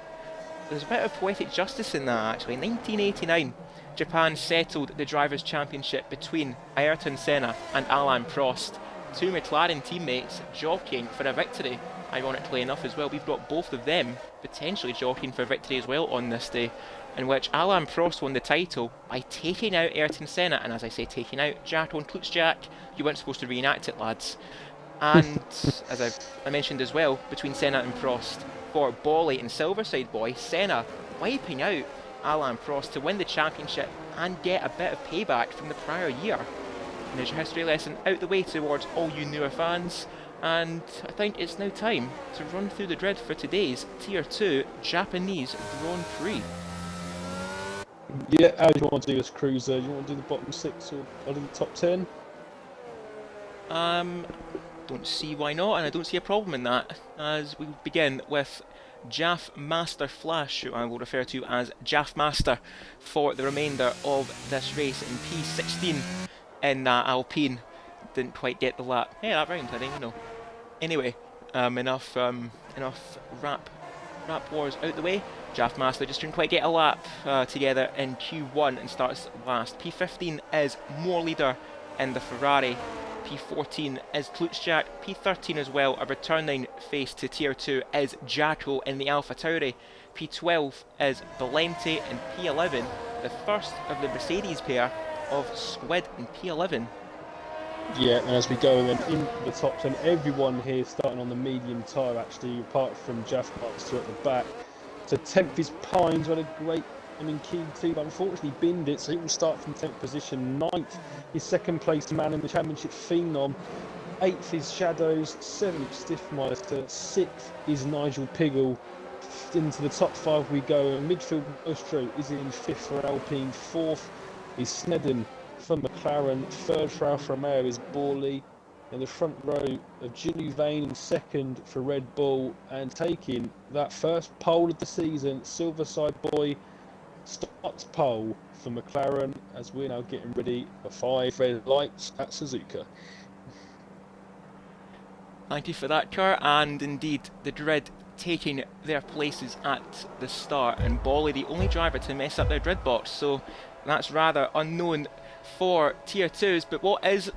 There's a bit of poetic justice in that, actually. In 1989, Japan settled the Drivers' Championship between Ayrton Senna and Alain Prost, two McLaren teammates jockeying for a victory. Ironically enough as well, we've got both of them potentially jockeying for victory as well on this day, in which Alain Prost won the title by taking out Ayrton Senna. And as I say taking out, Jack on Klutz Jack, you weren't supposed to reenact it, lads. And as I mentioned as well, between Senna and Prost, for Bolly and Silverside Boy, Senna wiping out Alain Prost to win the championship and get a bit of payback from the prior year. And there's your history lesson out the way towards all you newer fans. And I think it's now time to run through the grid for today's Tier 2 Japanese Grand Prix. Yeah, how do you want to do this, Cruiser? Do you want to do the bottom 6 or do the top 10? Don't see why not, and I don't see a problem in that, as we begin with Jaff Master Flash, who I will refer to as Jaff Master for the remainder of this race in P16 in Alpine. Didn't quite get the lap. Hey, that round, I didn't know. Anyway, enough rap wars out the way. Jaff Master just didn't quite get a lap together in Q1 and starts last. P15 is more leader in the Ferrari. P14 is Klutschak. P13 as well, a returning face to Tier 2 is Jacko in the Alpha Tauri. P12 is Valente, and P11, the first of the Mercedes pair of Squid in P11. Yeah, and as we go then into the top 10, everyone here starting on the medium tyre actually, apart from Jaff Master at the back. So 10th is Pines, had a great Q2, but unfortunately binned it, so he will start from 10th position. 9th is second place man in the championship, Phenom. 8th is Shadows. 7th Stiffmeister. 6th is Nigel Piggle. Into the top 5 we go, and midfield Ostro is in 5th for Alpine. 4th is Snedden for McLaren. 3rd for Alfa Romeo is Borley. And the front row of Ginny Vane in 2nd for Red Bull, and taking that first pole of the season, Silverside Boy starts pole for McLaren, as we're now getting ready for 5 red lights at Suzuka. Thank you for that, Kurt, and indeed the Dread taking their places at the start, and Bolly the only driver to mess up their grid box, so that's rather unknown for Tier 2s, but what is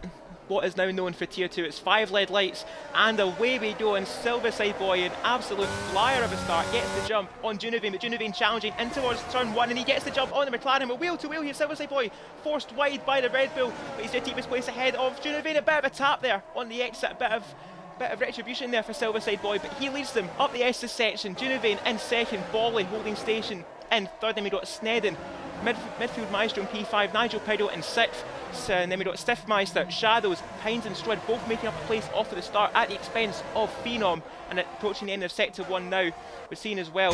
now known for Tier 2, it's 5 lead lights, and away we go, and Silverside Boy, an absolute flyer of a start, gets the jump on Junivane, but Junivane challenging in towards turn 1, and he gets the jump on the McLaren, but wheel to wheel here, Silverside Boy forced wide by the Red Bull, but he's going to keep his place ahead of Junivane. A bit of a tap there on the exit, a bit of retribution there for Silverside Boy, but he leads them up the Estes section. Junivane in 2nd, Bolly holding station in 3rd, then we got Snedden, midfield Maestro in P5, Nigel Pidle in 6th, and then we got Stiffmeister, Shadows, Pines and Squid both making up a place off to the start at the expense of Phenom, and approaching the end of Sector 1 now. We're seeing as well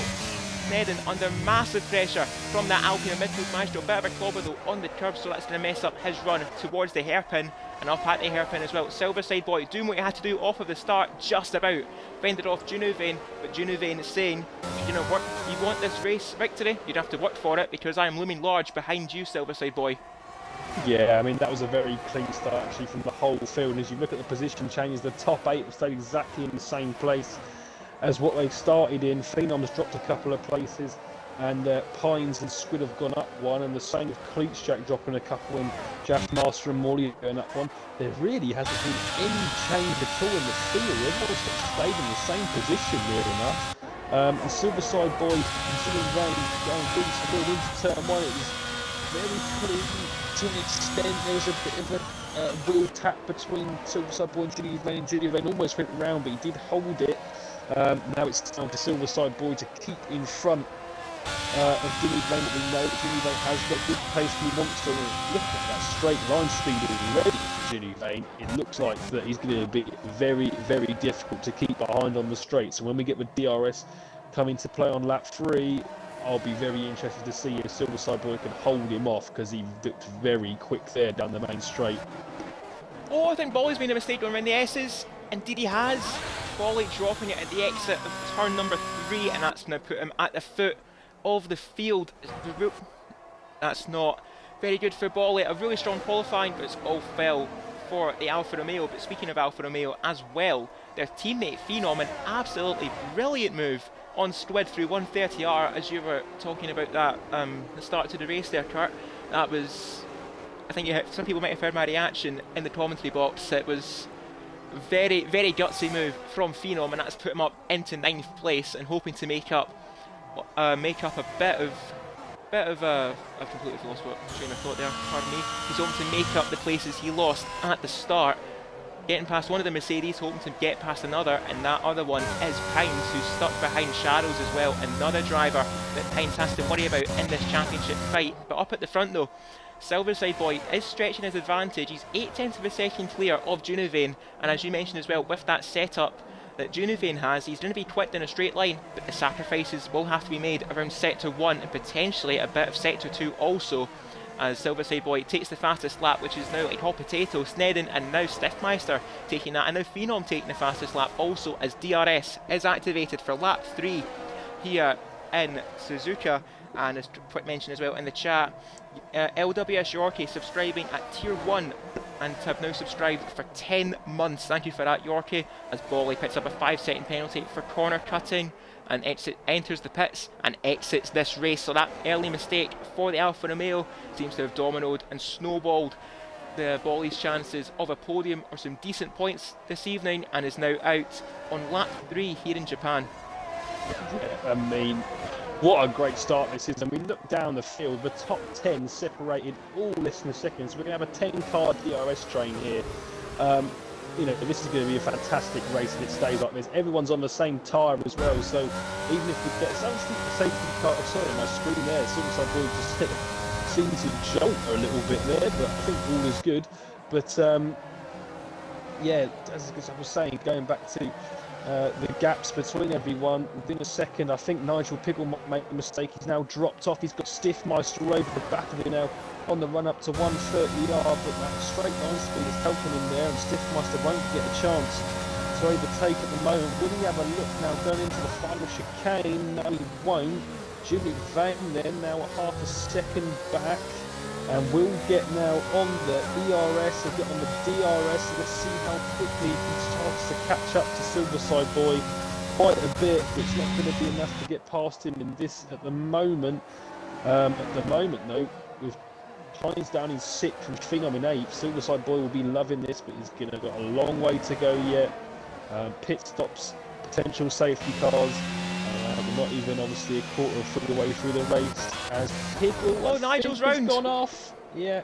Snedden under massive pressure from that Alpine midfield Maestro, bit of a clobber though on the curb, so that's going to mess up his run towards the hairpin, and up at the hairpin as well. Silverside Boy doing what he had to do off of the start, just about fended off Junivane, but Junivane is saying, you want this race victory, you'd have to work for it, because I am looming large behind you, Silverside Boy. Yeah, that was a very clean start actually from the whole field, and as you look at the position changes, the top 8 have stayed exactly in the same place as what they started in. Phenom's dropped a couple of places, and Pines and Squid have gone up one, and the same with Klutschak dropping a couple, and Jaff Master and Morley going up one. There really hasn't been any change at all in the field. Everyone's stayed in the same position, weird enough. And Silverside Boy and Ginny Vane going into turn 1. It was very clean to an extent. There was a bit of a wheel tap between Silverside Boy and Ginny Vane. Ginny Vane almost went round, but he did hold it. Now it's time for Silverside Boy to keep in front of Ginny Vane, that we know that Ginny Vane has got good pace for the monster. Look at that straight line speed already for Ginny Vane. It looks like that he's going to be very, very difficult to keep behind on the straights. And when we get the DRS coming to play on lap 3, I'll be very interested to see if Silverside Boy can hold him off, because he looked very quick there down the main straight. Oh, I think Bolly's made a mistake going around the S's. Indeed he has. Bolly dropping it at the exit of turn number 3, and that's going to put him at the foot of the field. That's not very good for Bolly. A really strong qualifying, but it's all fell for the Alfa Romeo. But speaking of Alfa Romeo as well, their teammate Phenom, an absolutely brilliant move on Squid through 130R, as you were talking about that the start to the race there, Kurt. That was, I think some people might have heard my reaction in the commentary box. It was very, very gutsy move from Phenom, and that's put him up into 9th place, and hoping to make up a bit of I've completely lost what train of thought there, pardon me. He's hoping to make up the places he lost at the start, getting past one of the Mercedes, hoping to get past another, and that other one is Pines, who's stuck behind Shadows as well, another driver that Pines has to worry about in this championship fight. But up at the front though, Silverside Boy is stretching his advantage. He's 0.8 of a second clear of Junivane, and as you mentioned as well, with that setup that Junivane has, he's going to be twicked in a straight line, but the sacrifices will have to be made around Sector 1 and potentially a bit of Sector 2 also, as Silverside Boy takes the fastest lap, which is now like hot potato. Snedden and now Stiffmeister taking that, and now Phenom taking the fastest lap also, as DRS is activated for lap 3 here in Suzuka. And as quick mention as well in the chat, LWS Yorkie subscribing at tier 1 and have now subscribed for 10 months. Thank you for that, Yorkie, as Bolly picks up a 5-second penalty for corner cutting and enters the pits and exits this race. So that early mistake for the Alfa Romeo seems to have dominoed and snowballed the Bolly's chances of a podium or some decent points this evening, and is now out on lap 3 here in Japan. Yeah, I mean, what a great start this is. And we look down the field, the top 10 separated all less than a second. So we're going to have a 10-car DRS train here. You know, this is going to be a fantastic race if it stays like this. Everyone's on the same tyre as well, so even if we get the safety car, sorry, my screen there, Silverside Boy just seemed to jolt a little bit there, but I think all is good. But yeah, as I was saying, going back to the gaps between everyone, within a second, I think Nigel Piggle might make a mistake. He's now dropped off. He's got Stiffmeister over the back of him now on the run up to 130R, but that straight line speed is helping him there, and Stiffmeister won't get a chance to overtake at the moment. Will he have a look now going into the final chicane? No, he won't. Jimmy Van then now at half a second back, and will get now on the ERS and get on the DRS. Let's see how quickly he starts to catch up to Silverside Boy. Quite a bit. It's not going to be enough to get past him in this at the moment. Though, with Hines down in 6th and Phenom in 8th, Silverside Boy will be loving this, but he's got a long way to go yet. Pit stops, potential safety cars. We're not even obviously a quarter of the way through the race as Piggle Nigel's round gone off. Yeah.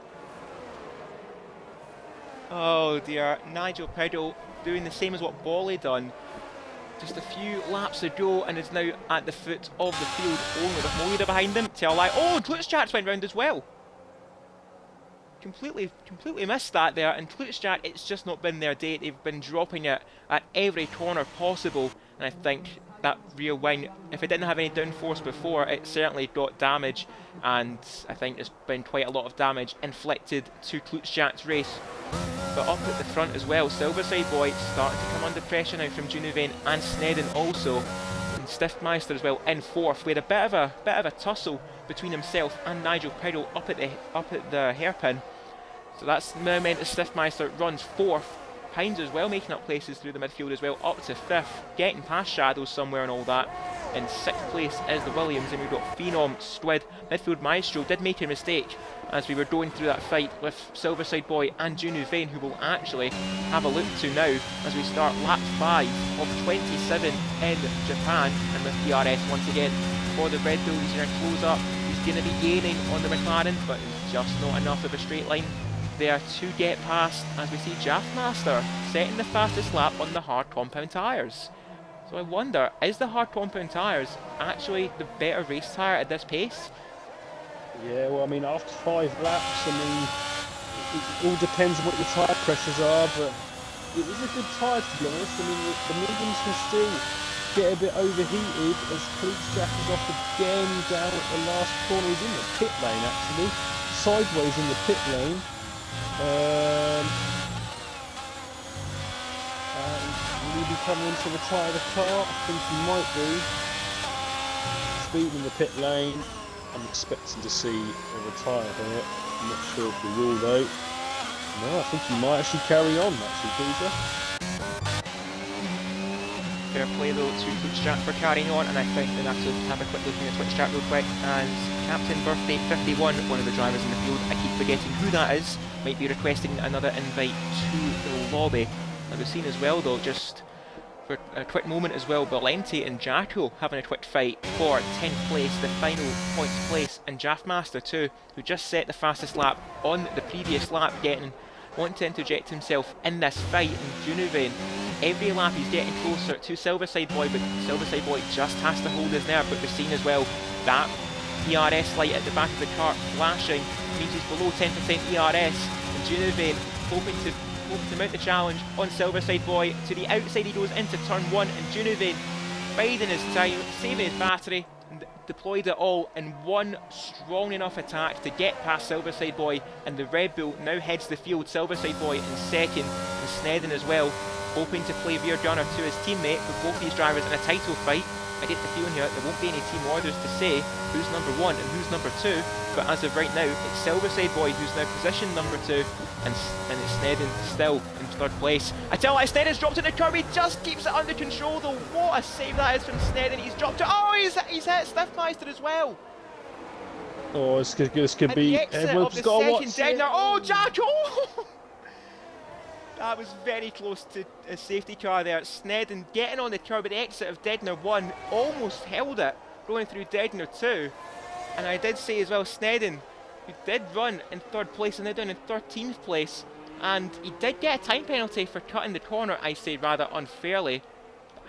Oh dear, Nigel Piggle doing the same as what Bolly done just a few laps ago, and is now at the foot of the field only with Moira behind him. Oh, and Klutschatz went round as well. Completely missed that there, and Klutschatz, it's just not been their day. They've been dropping it at every corner possible, and I think that rear wing, if it didn't have any downforce before, it certainly got damage, and I think there's been quite a lot of damage inflicted to Klutschatz's race. But up at the front as well, Silverside Boy starting to come under pressure now from Junuvane and Snedden also, and Stiffmeister as well in 4th. We had a bit of a tussle between himself and Nigel Piggle up at the hairpin. So that's now meant that Stiffmeister runs 4th. Hines as well making up places through the midfield as well, up to 5th, getting past Shadows somewhere and all that. In 6th place is the Williams, and we've got Phenom, Squid, midfield Maestro did make a mistake as we were going through that fight with Silverside Boy and Junuvane, who will actually have a look to now as we start lap 5 of 27 in Japan, and with DRS once again for the Red Bull. He's going to close up, he's going to be gaining on the McLaren, but it's just not enough of a straight line there to get past, as we see Jaffmaster setting the fastest lap on the hard compound tyres. So I wonder, is the hard compound tyres actually the better race tyre at this pace? Yeah, well, I mean, after 5 laps, I mean, it all depends on what your tyre pressures are, but it is a good tyre, to be honest. I mean, the mediums can still get a bit overheated as Klutschatz is off again down at the last corner. He's in the pit lane, actually, sideways in the pit lane. Will he be coming in to retire the car? I think he might be. Speed in the pit lane. I'm expecting to see a retire here. I'm not sure if we will though. No, I think he might actually carry on, actually, Peter. Fair play though to Klutschatz for carrying on, and I think we'll have to have a quick look in the Twitch chat real quick. And Captain Birthday 51, one of the drivers in the field, I keep forgetting who that is, might be requesting another invite to the lobby. And we've seen as well though, just for a quick moment as well, Valente and Jacko having a quick fight for 10th place, the final points place, and Jaffmaster too, who just set the fastest lap on the previous lap, wanting to interject himself in this fight. And Junuvane, every lap he's getting closer to Silverside Boy, but Silverside Boy just has to hold his nerve. But we've seen as well that ERS light at the back of the car flashing means he's below 10% ERS, and Junuvane hoping to mount the challenge on Silverside Boy. To the outside he goes into turn 1, and Junuvane biding his time, saving his battery, and deployed it all in one strong enough attack to get past Silverside Boy, and the Red Bull now heads the field. Silverside Boy in second, and Snedden as well, hoping to play rear gunner to his teammate, with both these drivers in a title fight. I get the feeling here there won't be any team orders to say who's number 1 and who's number 2, but as of right now, it's Silverside Boy who's now position number 2, and it's Snedden still in 3rd place. I tell you, Snedden's dropped it in the curb, he just keeps it under control though. What a save that is from Snedden. He's dropped it. Oh, he's hit Stiffmeister as well. Oh, this could be. The exit of the second Degner. Oh, Jacko! That was very close to a safety car there. Snedden getting on the curb at the exit of Degner 1, almost held it, going through Degner 2. And I did say as well, Snedden, who did run in 3rd place, and now down in 13th place. And he did get a time penalty for cutting the corner, I say rather unfairly.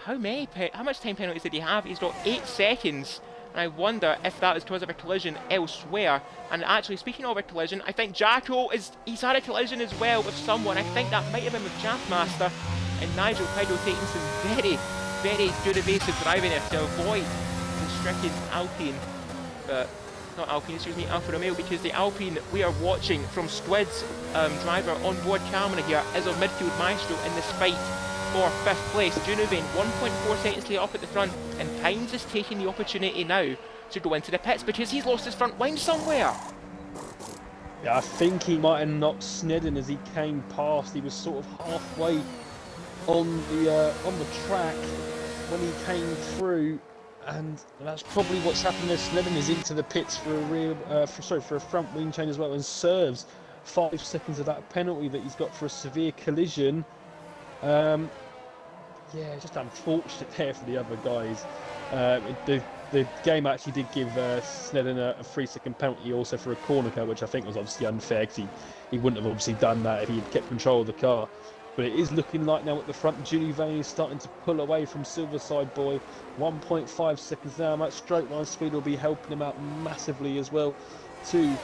But how much time penalties did he have? He's got 8 seconds. And I wonder if that was because of a collision elsewhere. And actually, speaking of a collision, I think Jacko he's had a collision as well with someone. I think that might have been with Jaffmaster, and Nigel Pido taking some very, very good evasive driving there to avoid the stricken Alpine. Not Alpine, excuse me, Alfa Romeo, because the Alpine we are watching from Squid's driver on board camera here is our midfield maestro in this fight for 5th place. Junuvane 1.4 seconds late up at the front, and Pines is taking the opportunity now to go into the pits because he's lost his front wing somewhere. Yeah, I think he might have knocked Snedden as he came past. He was sort of halfway on the track when he came through, and that's probably what's happened there. Snedden is into the pits for a front wing change as well, and serves 5 seconds of that penalty that he's got for a severe collision. Yeah, just unfortunate there for the other guys. The game actually did give Snedden a 3-second penalty also for a corner cut, which I think was obviously unfair because he wouldn't have obviously done that if he had kept control of the car. But it is looking like now at the front, Junuvane is starting to pull away from Silverside Boy. 1.5 seconds now. That straight line speed will be helping him out massively as well to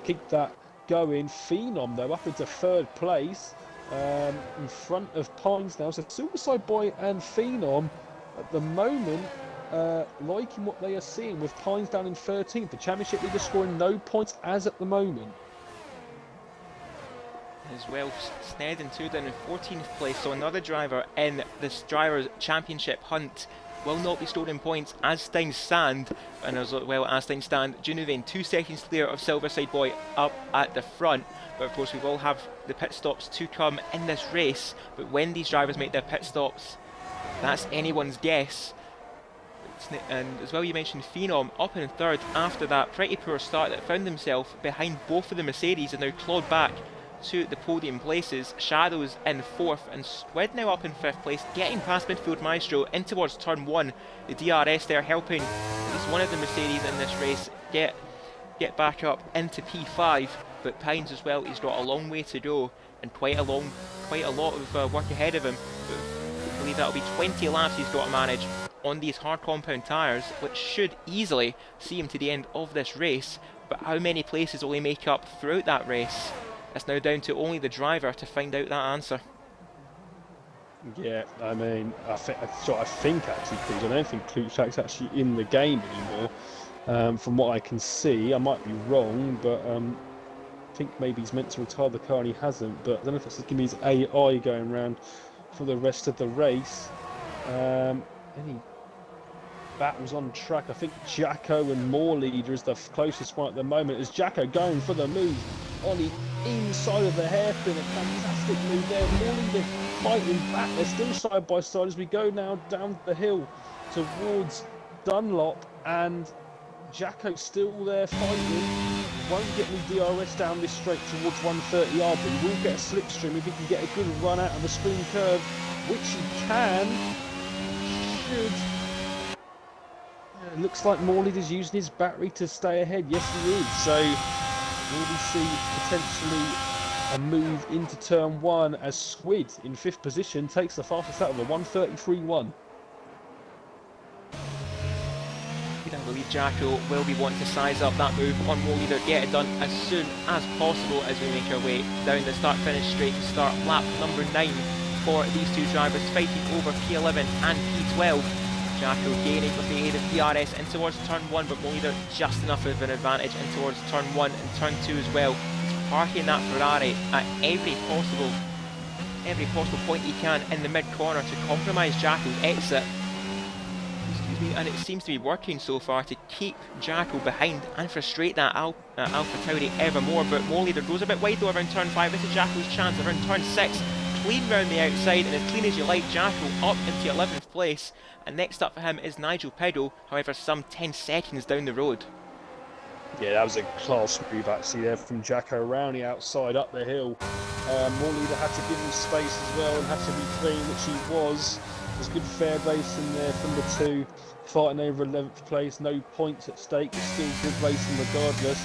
keep that going. Phenom though up into 3rd place. In front of Pines now, so Silverside Boy and Phenom at the moment liking what they are seeing, with Pines down in 13th. The championship leader scoring no points as at the moment. As well, Snedden 2 down in 14th place, so another driver in this Drivers' Championship hunt will not be stored in points as things stand. And as well as things stand, Junuvane 2 seconds clear of Silverside Boy up at the front. But of course we will have the pit stops to come in this race, but when these drivers make their pit stops, that's anyone's guess. And as well, you mentioned Phenom up in 3rd after that pretty poor start that found himself behind both of the Mercedes and now clawed back to the podium places. Shadows in 4th, and Squid now up in 5th place, getting past midfield maestro in towards turn 1. The DRS there helping at least one of the Mercedes in this race get back up into P5. But Pines as well, he's got a long way to go and quite a lot of work ahead of him. But I believe that'll be 20 laps he's got to manage on these hard compound tyres, which should easily see him to the end of this race. But how many places will he make up throughout that race? It's now down to only the driver to find out that answer. Yeah, I mean, I think actually, Cruz, I don't think Kluchak's actually in the game anymore. From what I can see, I might be wrong, but I think maybe he's meant to retire the car and he hasn't. But I don't know if that's going to be his AI going around for the rest of the race. Any battles on track? I think Jacko and Leader is the closest one at the moment. Is Jacko going for the move on the inside of the hairpin? A fantastic move there. Leader fighting back. They're still side by side as we go now down the hill towards Dunlop, and Jacko still there fighting. Won't get any DRS down this straight towards 130R, but he will get a slipstream if he can get a good run out of the screen curve, which he can. Should. Looks like Morley is using his battery to stay ahead. Yes, he is. So will we see potentially a move into turn 1 as Squid in 5th position takes the fastest out of the 133.1. I believe Jacko will be wanting to size up that move on Mo Leader, get it done as soon as possible as we make our way down the start-finish straight to start lap number 9 for these two drivers fighting over P11 and P12. Jacko gaining with the aid of DRS in towards turn 1, but Mollider just enough of an advantage in towards turn 1 and turn 2 as well. He's parking that Ferrari at every possible point he can in the mid corner to compromise Jacko's exit. Excuse me, and it seems to be working so far to keep Jacko behind and frustrate that Alpha Tauri ever more. But Mollider goes a bit wide though around turn 5. This is Jacko's chance around turn 6. Clean round the outside, and as clean as you like, Jacko up into 11th place. And next up for him is Nigel Pedal, however some 10 seconds down the road. Yeah, that was a class move actually there from Jacko around the outside up the hill. Mollider had to give him space as well and had to be clean, which he was. There's good fair racing there from the two, fighting over 11th place, no points at stake, but still good racing regardless.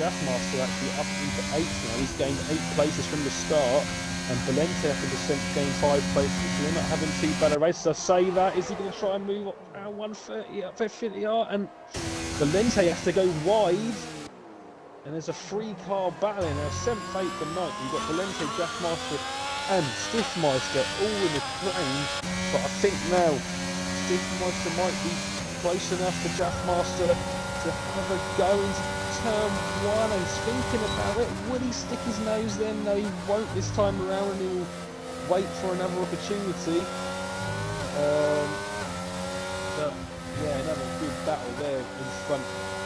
Draftmaster actually up into 8th now, he's gained 8 places from the start, and Valente after descent gained 5 places, so they're not having too bad a race. I say that, is he going to try and move up around 130 up 50R, and Valente has to go wide, and there's a 3-car battle in there, 7th, 8th and 9th. You've got Valente, Draftmaster and Stiffmeister all in the frame, but I think now Stiffmeister might be close enough for Draftmaster to have a go into turn 1, and thinking about it, would he stick his nose then? No, he won't this time around, and he'll wait for another opportunity. But yeah, another good battle there in front.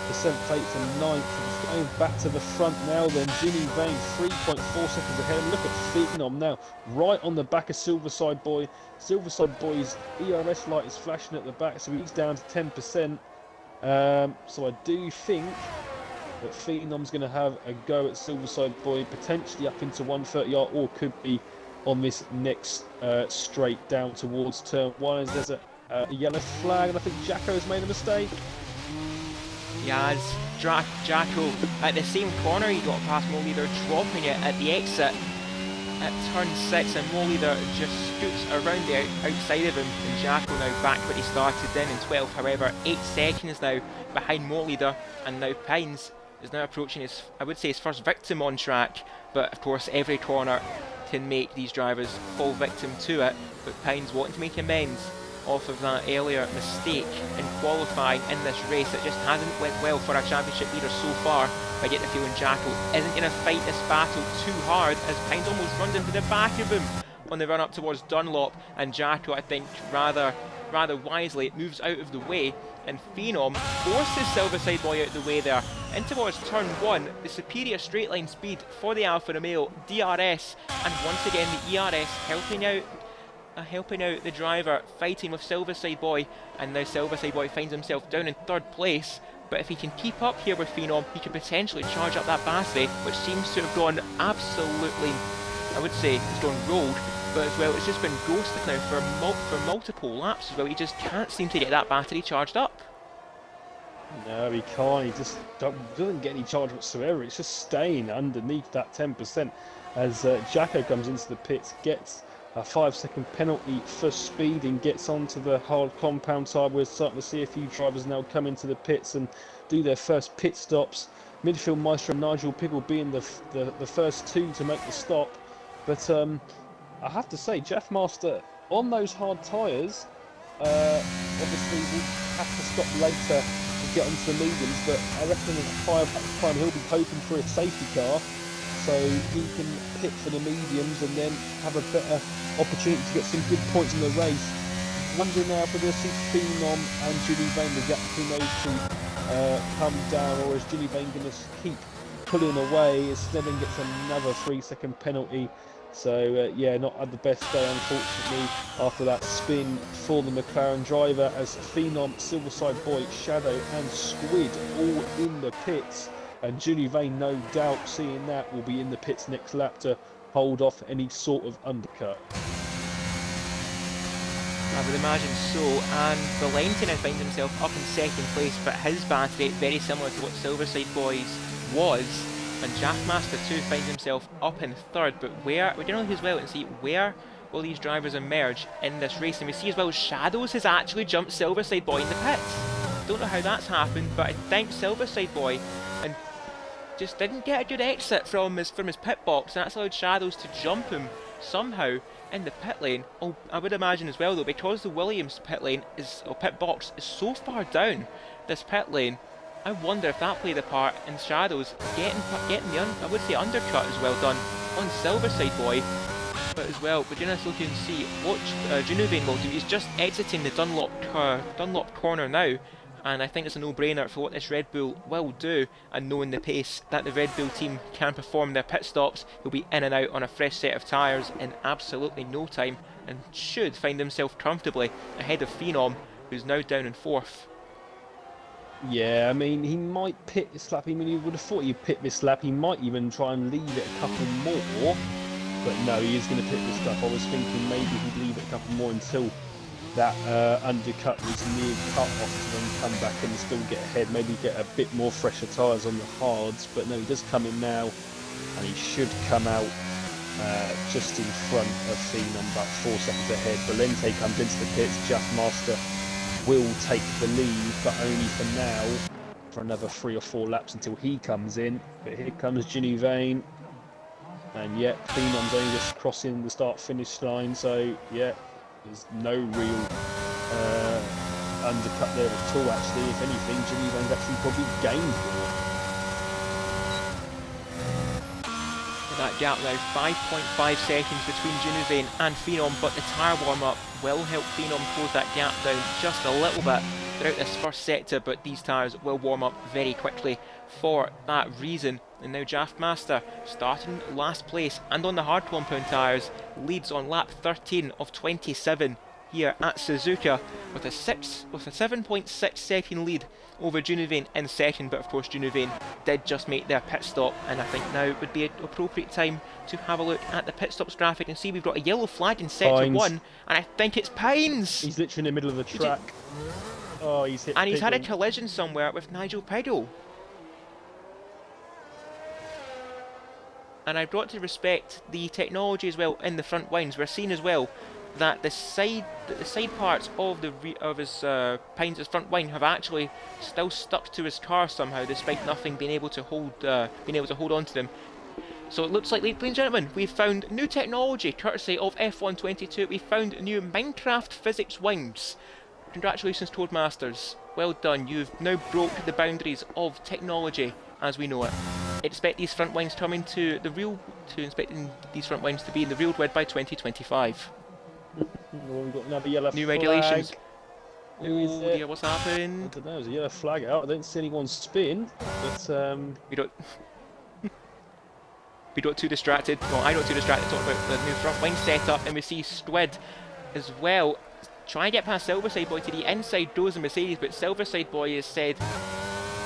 The 7th, 8th and 9th. It's going back to the front now then. Jimmy Vane 3.4 seconds ahead. Look at Phenom now, right on the back of Silverside Boy. Silverside Boy's ERS light is flashing at the back, so he's down to 10%. So I do think that Phenom's going to have a go at Silverside Boy, potentially up into 130R, or could be on this next straight down towards turn 1 as there's a yellow flag, and I think Jacko's made a mistake. Yeah, as Jacko at the same corner he got past Mollider, dropping it at the exit at turn 6, and Mollider just scoots around the outside of him, and Jacko now back where he started then in 12th, however 8 seconds now behind Mollider, and now Pines is now approaching his, I would say, his first victim on track, but of course every corner can make these drivers fall victim to it, but Pines wanting to make amends off of that earlier mistake in qualifying in this race. It just hasn't went well for our championship leader so far. I get the feeling Jacko isn't going to fight this battle too hard, as Pines almost runs into the back of him on the run up towards Dunlop, and Jacko, I think, rather wisely moves out of the way, and Phenom forces Silverside Boy out of the way there. In towards turn 1, the superior straight line speed for the Alfa Romeo DRS, and once again the ERS helping out the driver, fighting with Silverside Boy, and now Silverside Boy finds himself down in 3rd place. But if he can keep up here with Phenom, he can potentially charge up that battery, which seems to have gone absolutely, I would say, it's gone rogue, but as well it's just been ghosted now for multiple laps as well. He just can't seem to get that battery charged up. No, he can't. He just doesn't get any charge whatsoever. It's just staying underneath that 10% as Jacko comes into the pits, gets a 5-second penalty for speeding, gets onto the hard compound side. We're starting to see a few drivers now come into the pits and do their first pit stops. Midfield Maestro and Nigel Piggle being the first two to make the stop. But I have to say, Jeff Master on those hard tyres, obviously will have to stop later to get onto the mediums, but I reckon at 5 lap time he'll be hoping for a safety car, so he can pit for the mediums and then have a better opportunity to get some good points in the race. Wondering now if we're going to see Phenom and Julie Vane, the gap between those two, come down, or is Julie Vane going to keep pulling away? Snedden gets another 3-second penalty. So yeah, not had the best day unfortunately after that spin for the McLaren driver, as Phenom, Silverside Boy, Shadow and Squid all in the pits. And Julie Vane, no doubt, seeing that, will be in the pits next lap to hold off any sort of undercut. I would imagine so, and Valente now finds himself up in 2nd place, but his battery very similar to what Silverside Boy's was, and Jaffmaster too finds himself up in 3rd, but where, we're going to look as well and see where will these drivers emerge in this race, and we see as well Shadows has actually jumped Silverside Boy in the pits. Don't know how that's happened, but I think Silverside Boy and just didn't get a good exit from his pit box, and that's allowed Shadows to jump him somehow in the pit lane. Oh, I would imagine as well though, because the Williams pit lane or pit box is so far down this pit lane, I wonder if that played a part in Shadows getting the I would say undercut as well done on Silverside Boy. But as well, but as you can see, watch Junuvane will do. He's just exiting the Dunlop corner now, and I think it's a no-brainer for what this Red Bull will do. And knowing the pace that the Red Bull team can perform their pit stops, he'll be in and out on a fresh set of tyres in absolutely no time, and should find himself comfortably ahead of Phenom, who's now down in 4th. Yeah, I mean, he might pit this lap. I mean, you would have thought he'd pit this lap. He might even try and leave it a couple more. But no, he is going to pit this stuff. I was thinking maybe he'd leave it a couple more until that undercut was near cut off to then come back and still get ahead. Maybe get a bit more fresher tyres on the hards. But no, he does come in now, and he should come out just in front of Phenom, about 4 seconds ahead. Valente comes into the pits. Jaffmaster will take the lead, but only for now, for another 3 or 4 laps until he comes in. But here comes Junuvane. And yet, Phenom's only just crossing the start-finish line, so yeah, there's no real undercut there at all, actually. If anything, Junuvane's actually probably gained more. That gap now, 5.5 seconds between Junuvane and Phenom, but the tyre warm-up will help Phenom close that gap down just a little bit throughout this first sector, but these tyres will warm up very quickly for that reason. And now Jaffmaster, starting last place and on the hard compound tyres, leads on lap 13 of 27 here at Suzuka with a 7.6 second lead over Junuvane in second. But of course Junuvane did just make their pit stop, and I think now would be an appropriate time to have a look at the pit stops graphic and see we've got a yellow flag in sector 1, and I think it's Pines! He's literally in the middle of the track. Oh, he's hit and he's had a Piggle. collision somewhere with Nigel Piggle. And I've got to respect the technology as well in the front winds. We're seeing as well that the side parts of his Pines' front wing have actually still stuck to his car somehow, despite nothing being able to hold on to them. So it looks like, ladies and gentlemen, we've found new technology courtesy of F122. We've found new Minecraft physics wings. Congratulations, Toadmasters. Well done. You've now broke the boundaries of technology as we know it. Expect these front wings coming to the real, expecting these front wings to be in the real grid by 2025. Oh, we've got another yellow New flag. regulations. Who is Oh it? dear, what's I happened? don't know, there's a yellow flag out. I don't see anyone spin, but We don't. We got too distracted. No, I got too distracted to talk about the new front wing setup, and we see Squid as well. Try and get past Silverside Boy to the inside doors of Mercedes, but Silverside Boy has said,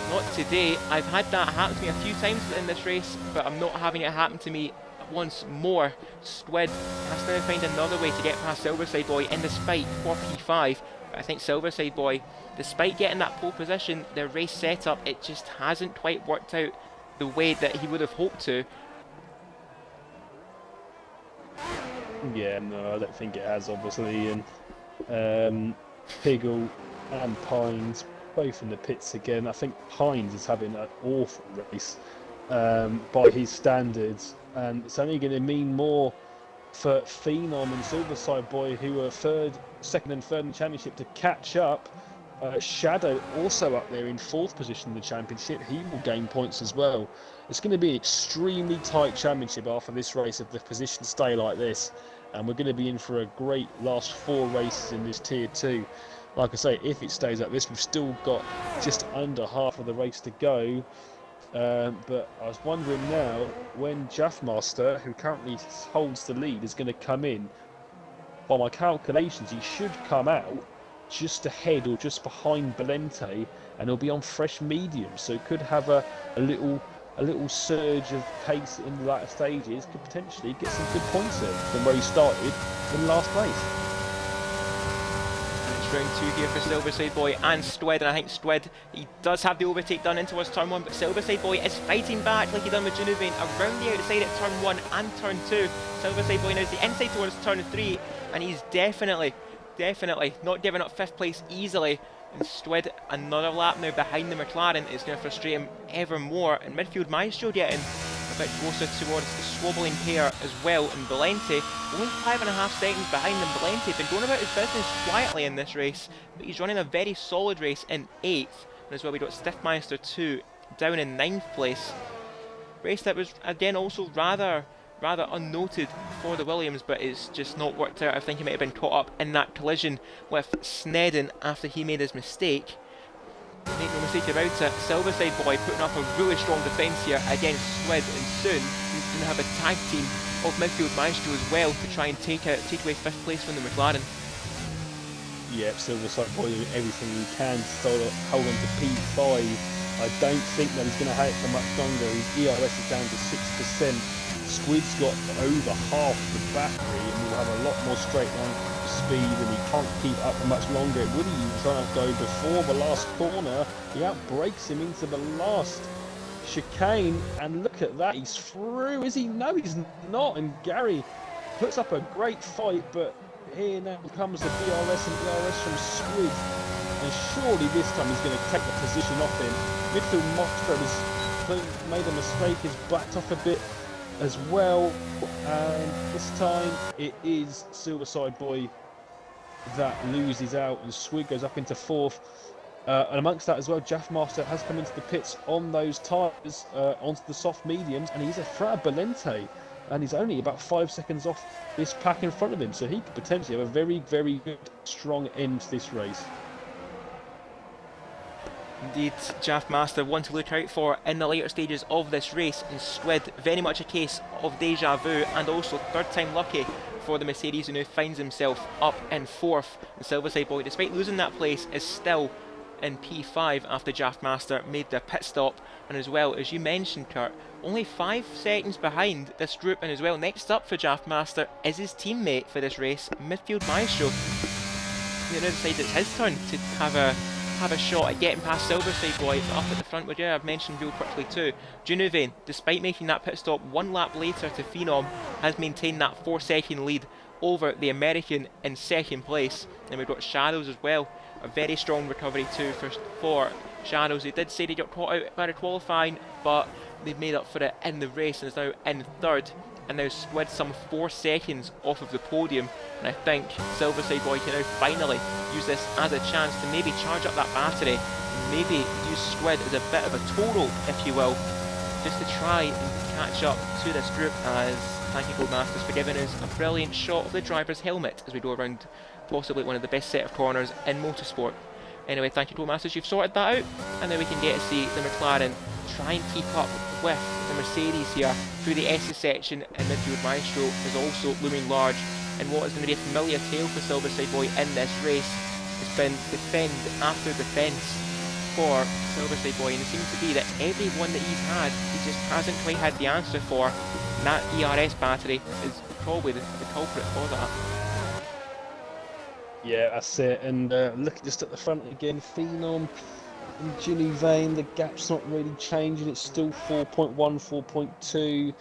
not today. I've had that happen to me a few times in this race, but I'm not having it happen to me once more. Squid has to find another way to get past Silverside Boy in this fight for P5. But I think Silverside Boy, despite getting that pole position, their race setup, it just hasn't quite worked out the way that he would have hoped to. yeah, no, I don't think it has, obviously. And Piggle and Pines both in the pits again. I think Pines is having an awful race by his standards, and it's only going to mean more for Phenom and Silverside Boy, who are second and third in the championship, to catch up. Shadow also up there in 4th position in the championship. He will gain points as well. It's going to be an extremely tight championship after this race if the positions stay like this, and we're going to be in for a great last 4 races in this tier 2. Like I say, if it stays like this, we've still got just under half of the race to go. But I was wondering now when Jaffmaster, who currently holds the lead, is going to come in. By my calculations, he should come out just ahead or just behind Valente, and he'll be on fresh medium, so could have a little surge of pace in the latter stages. Could potentially get some good points in from where he started in last place. Round 2 here for Silverside Boy and Stwed, and I think Stwed, he does have the overtake done in towards turn 1, but Silverside Boy is fighting back like he done with Junuvane around the outside at turn 1 and turn 2. Silverside Boy now is the inside towards turn 3, and he's definitely not giving up 5th place easily. And Stwed another lap now behind the McLaren is going to frustrate him ever more. And midfield Maestro getting a bit closer towards the squabbling pair as well, and Valente only 5.5 seconds behind them. Valente been going about his business quietly in this race, but he's running a very solid race in 8th, and as well we got Stiffmeister 2 down in 9th place. Race that was again also rather unnoted for the Williams, but it's just not worked out. I think he might have been caught up in that collision with Snedden after he made his mistake. Make no mistake about it, Silverside Boy putting up a really strong defence here against Squid, and soon he's going to have a tag team of midfield Maestro as well to try and take away 5th place from the McLaren. Yep, Silverside Boy doing everything he can to sort of hold on to P5. I don't think that he's going to have it for much longer. His ERS is down to 6%. Squid's got over half the battery and will have a lot more straight line speed, and he can't keep up for much longer. Would he trying to go before the last corner? He outbrakes him into the last chicane, and look at that, he's through. Is he? No, he's not. And Gary puts up a great fight, but here now comes the DRS and DRS from Squid, and surely this time he's going to take the position off him. Midfield Mostra has made a mistake, he's backed off a bit as well, and this time it is Silverside Boy that loses out, and Swig goes up into 4th. And amongst that as well, Jaffmaster has come into the pits on those tyres, onto the soft mediums, and he's a threat of Valente, and he's only about 5 seconds off this pack in front of him, so he could potentially have a very, very good, strong end to this race. Indeed, Jaffmaster one to look out for in the later stages of this race, and Squid very much a case of deja vu, and also third time lucky for the Mercedes, who now finds himself up in 4th. And Silverside Boy, despite losing that place, is still in P5 after Jaffmaster made the pit stop, and as well as you mentioned, Kurt, only 5 seconds behind this group, and as well next up for Jaffmaster is his teammate for this race, Midfield Maestro. He now decides it's his turn to have a shot at getting past Silverside Boy up at the front, which I've mentioned real quickly too. Junuvane, despite making that pit stop 1 lap later to Phenom, has maintained that 4-second lead over the American in 2nd place. And we've got Shadows as well, a very strong recovery too for Shadows. They did say they got caught out by the qualifying, but they've made up for it in the race and is now in 3rd, and now Squid some 4 seconds off of the podium. And I think Silverside Boy can now finally use this as a chance to maybe charge up that battery, and maybe use Squid as a bit of a total, if you will, just to try and catch up to this group. As thank you Goldmasters for giving us a brilliant shot of the driver's helmet as we go around possibly one of the best set of corners in motorsport. Anyway, thank you Goldmasters, you've sorted that out, and now we can get to see the McLaren try and keep up with the Mercedes here through the S section, and Midfield Maestro is also looming large. And what is going to be a familiar tale for Silverside Boy in this race has been defend after defence for Silverside Boy, and it seems to be that every one that he's had, he just hasn't quite had the answer for, and that ERS battery is probably the culprit for that. Yeah, that's it. And look just at the front again, Phenom and Junuvane, the gap's not really changing, it's still 4.1, 4.2.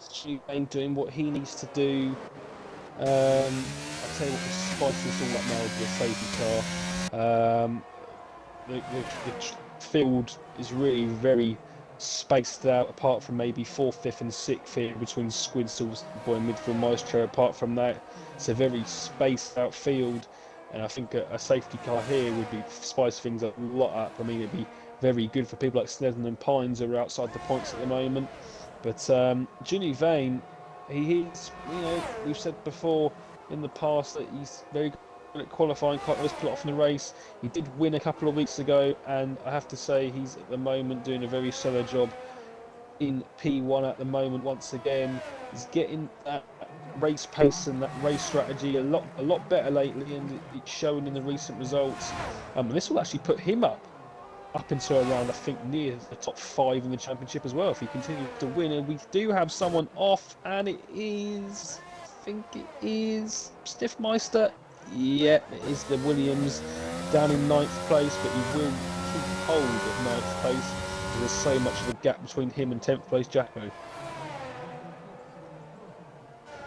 Junuvane doing what he needs to do. I'll tell you what, to spice this all up now with the safety car. The field is really very spaced out, apart from maybe 4th, 5th and 6th here between Squid, Silverside Boy and Midfield Maestro. Apart from that, it's a very spaced out field, and I think a safety car here would be spice things up a lot up. I mean, it'd be very good for people like Snedden and Pines who are outside the points at the moment. But Junuvane, he is, you know, we've said before in the past that he's very good at qualifying, quite always put off in the race. He did win a couple of weeks ago, and I have to say he's at the moment doing a very solid job in P1 at the moment. Once again, he's getting that race pace and that race strategy a lot better lately, and it's shown in the recent results. And this will actually put him up into around, I think, near the top 5 in the championship as well if he continues to win. And we do have someone off, and it is, I think it is Stiffmeister. Yeah, it is the Williams down in 9th place, but he will keep hold of 9th place. There's so much of a gap between him and 10th place Jacko.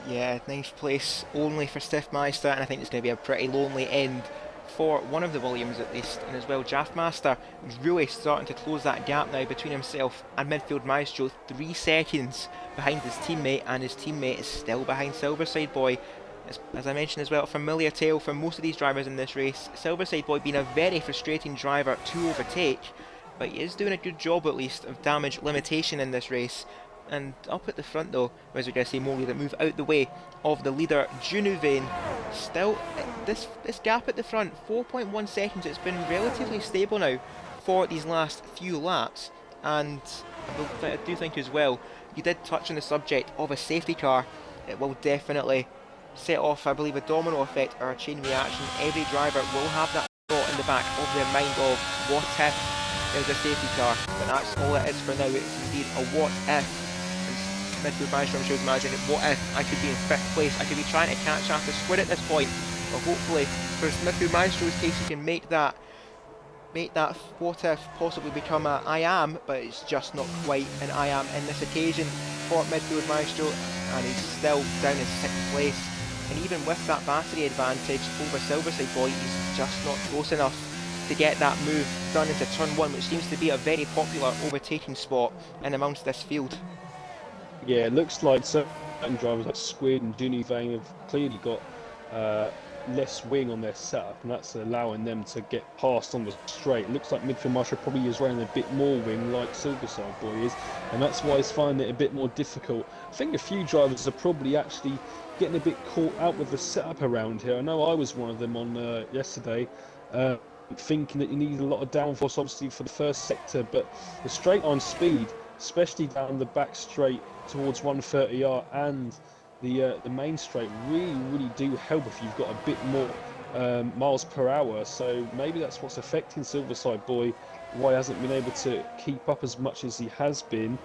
Yeah, 9th place only for Stiffmeister, and I think it's going to be a pretty lonely end for one of the Williams at least, and as well Jaffmaster really starting to close that gap now between himself and midfield maestro. 3 seconds behind his teammate, and his teammate is still behind Silverside Boy. As I mentioned as well, a familiar tale for most of these drivers in this race. Silverside Boy being a very frustrating driver to overtake, but he is doing a good job at least of damage limitation in this race. And up at the front though, as we say, Molly that move out the way of the leader Junuvane. Still, this gap at the front, 4.1 seconds, it's been relatively stable now for these last few laps. And I do think as well, you did touch on the subject of a safety car. It will definitely set off, I believe, a domino effect or a chain reaction. Every driver will have that thought in the back of their mind of what if there's a safety car, but that's all it is for now. It's indeed a what if. Midfield manager, I'm sure, is imagining, what if I could be in 5th place? I could be trying to catch after squid at this point. Well, hopefully, for midfield maestro's case, he can make that what if possibly become a I am, but it's just not quite an I am in this occasion for midfield maestro, and he's still down in 6th place. And even with that battery advantage over Silverside Boy, he's just not close enough to get that move done into turn 1, which seems to be a very popular overtaking spot in amongst this field. Yeah, it looks like certain drivers like Squid and Junuvane have clearly got less wing on their setup, and that's allowing them to get past on the straight. It looks like midfield maestro probably is running a bit more wing like Silverside Boy is, and that's why he's finding it a bit more difficult. I think a few drivers are probably actually getting a bit caught out with the setup around here. I know I was one of them on yesterday, thinking that you need a lot of downforce obviously for the first sector, but the straight line speed, especially down the back straight towards 130R and the main straight, really do help if you've got a bit more miles per hour. So maybe that's what's affecting Silverside Boy, why he hasn't been able to keep up as much as he has been.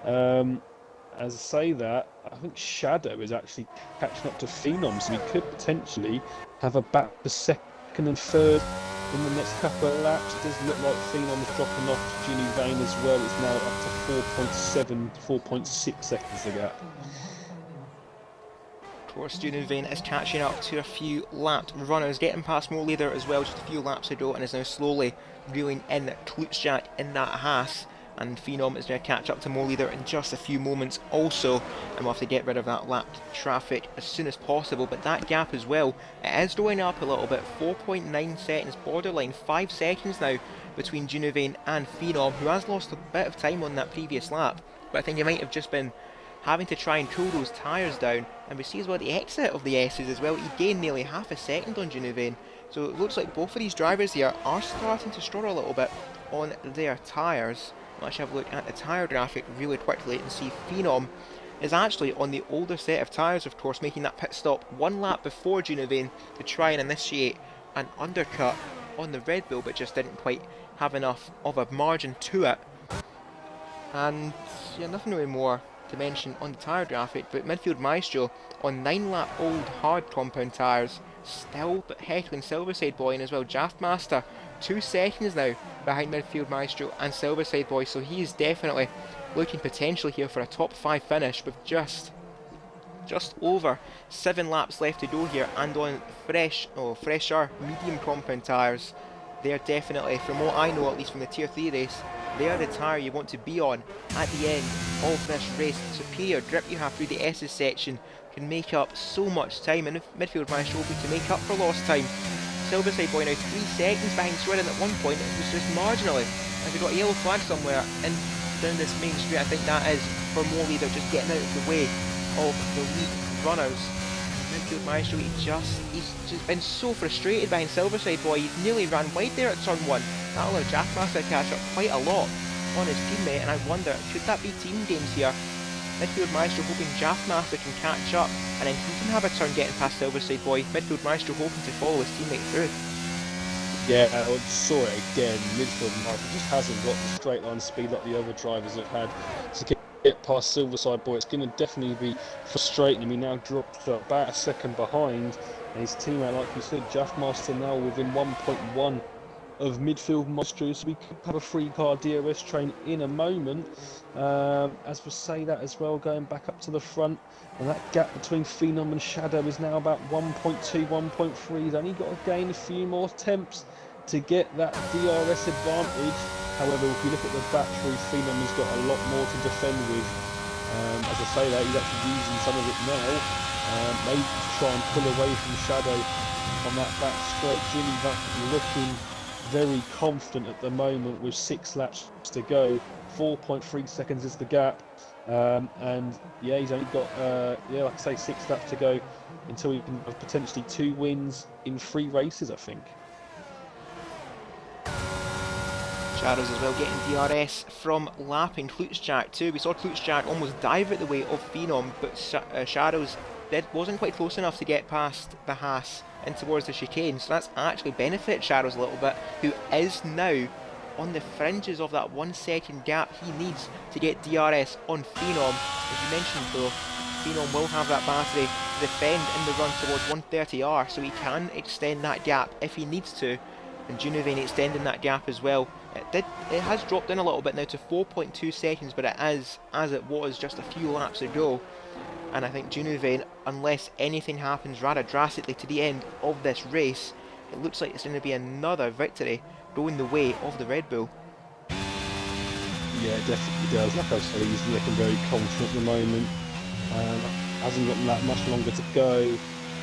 As I say that, I think Shadow is actually catching up to Phenom, so he could potentially have a back to 2nd and 3rd in the next couple of laps. It does look like Phenom is dropping off to Junuvane as well. It's now up to 4.7, 4.6 seconds the gap. Of course, Junuvane is catching up to a few lapped runners, getting past Mo Leader as well just a few laps ago, and is now slowly reeling in Klutschak in that Haas. And Phenom is going to catch up to Mo Leader in just a few moments also, and we'll have to get rid of that lapped traffic as soon as possible. But that gap as well, it is going up a little bit, 4.9 seconds, borderline 5 seconds now between Junuvane and Phenom, who has lost a bit of time on that previous lap, but I think he might have just been having to try and cool those tyres down. And we see as well the exit of the S's as well, he gained nearly half a second on Junuvane. So it looks like both of these drivers here are starting to struggle a little bit on their tyres. Let's have a look at the tyre graphic really quickly and see Phenom is actually on the older set of tyres, of course, making that pit stop 1 lap before Junuvane to try and initiate an undercut on the Red Bull, but just didn't quite have enough of a margin to it. And yeah, nothing really more to mention on the tyre graphic, but midfield maestro on 9-lap old hard compound tyres, still but heckling Silverside Boy, and as well Jaffmaster 2 seconds now behind midfield maestro and Silverside Boy, so he is definitely looking potentially here for a top 5 finish with just over 7 laps left to go here, and on fresher medium compound tyres. They're definitely, from what I know at least from the tier 3 race, they are the tyre you want to be on at the end of this race. The superior grip you have through the S's section can make up so much time, and if midfield maestro hoping to make up for lost time. Silverside Boy now 3 seconds behind Sweden at one point. It was just marginally, as we got a yellow flag somewhere and down this main street. I think that is for Mo Leader just getting out of the way of the lead runners. Midfield maestro, he's just been so frustrated behind Silverside Boy. He nearly ran wide there at turn 1. That allowed Jaffmaster to catch up quite a lot on his teammate, and I wonder, could that be team games here? Midfield maestro hoping Jaffmaster can catch up, and then he can have a turn getting past Silverside Boy. Midfield maestro hoping to follow his teammate through. Yeah, I saw it again. Midfield maestro just hasn't got the straight line speed like the other drivers have had to get past Silverside Boy. It's going to definitely be frustrating him. He now dropped about a second behind, and his teammate, like you said, Jaffmaster now within 1.1 of midfield maestros. We could have a three-car DRS train in a moment. As we say that as well, going back up to the front, and that gap between Phenom and Shadow is now about 1.2, 1.3. He's only got to gain a few more temps to get that DRS advantage. However, if you look at the battery, Phenom has got a lot more to defend with. As I say that, he's actually using some of it now. Maybe to try and pull away from Shadow on that back straight. Jimmy Buck looking very confident at the moment with 6 laps to go. 4.3 seconds is the gap. And yeah, he's only got, like I say, 6 laps to go until he can have potentially 2 wins in 3 races, I think. Shadows as well getting DRS from lapping Klutschak too. We saw Klutschak almost dive out the way of Phenom, but Shadows wasn't quite close enough to get past the Haas and towards the chicane, so that's actually benefited Shadows a little bit, who is now on the fringes of that 1 second gap he needs to get DRS on Phenom. As you mentioned though, Phenom will have that battery to defend in the run towards 130R, so he can extend that gap if he needs to, and Junivane extending that gap as well. It has dropped in a little bit now to 4.2 seconds, but it is as it was just a few laps ago. And I think Junivane, unless anything happens rather drastically to the end of this race, it looks like it's going to be another victory going the way of the Red Bull. Yeah, it definitely does. Like I said, he's looking very confident at the moment. Hasn't got that much longer to go.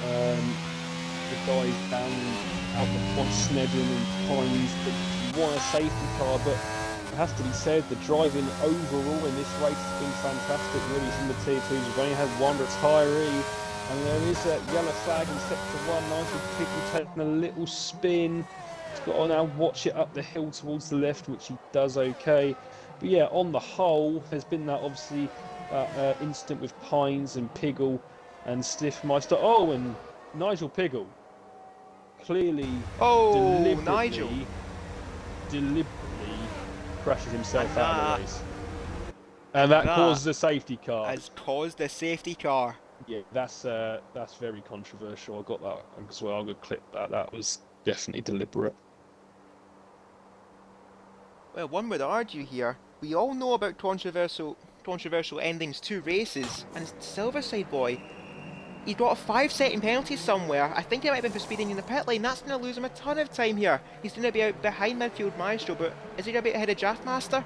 The guys down out the front, Snedden and Pines, that want a safety car, but it has to be said, the driving overall in this race has been fantastic, really, from the Tier 2s. We've only had one retiree, and there is a yellow flag in Sector 1, Nigel Pickle taking a little spin. He's got to now watch it up the hill towards the left, which he does okay. But yeah, on the whole, there's been that, obviously, incident with Pines and Piggle and Stiffmeister. Oh, and Nigel Piggle clearly, deliberately crashes himself out of the race. And that causes a safety car. Has caused a safety car. Yeah, that's very controversial. I got that as well. I'm going to clip that. That was definitely deliberate. Well, one would argue here, we all know about controversial endings to races, and Silverside Boy, he got a 5-second penalty somewhere. I think it might have been for speeding in the pit lane. That's going to lose him a ton of time here. He's going to be out behind midfield Maestro, but is he going to be ahead of Draftmaster?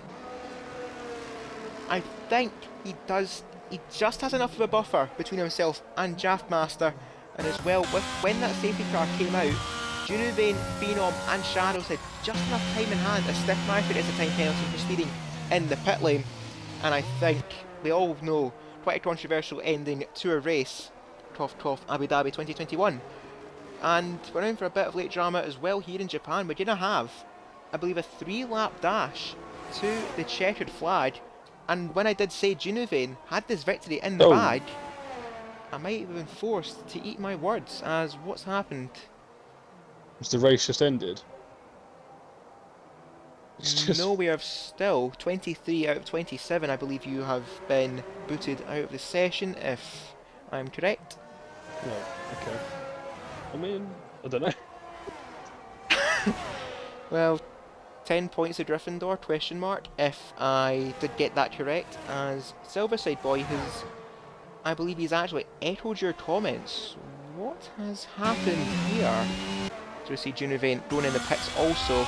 I think he does. He just has enough of a buffer between himself and Draftmaster, and as well, when that safety car came out, Junivane, Phenom and Shadows had just enough time in hand as Stiffmeister gets a time penalty for speeding in the pit lane. And I think we all know, quite a controversial ending to a race. Cough cough, Abu Dhabi 2021. And we're in for a bit of late drama as well here in Japan. We're going to have, I believe, a 3-lap dash to the checkered flag. And when I did say Junivane had this victory in the bag, I might have been forced to eat my words, as what's happened? Has the race just ended? No, we are still 23 out of 27. I believe you have been booted out of the session, if I'm correct. Oh, okay. I mean, I don't know. Well, 10 points to Gryffindor, question mark, if I did get that correct, as Silverside Boy has, I believe he's actually echoed your comments. What has happened here? So we see Junivane going in the pits also.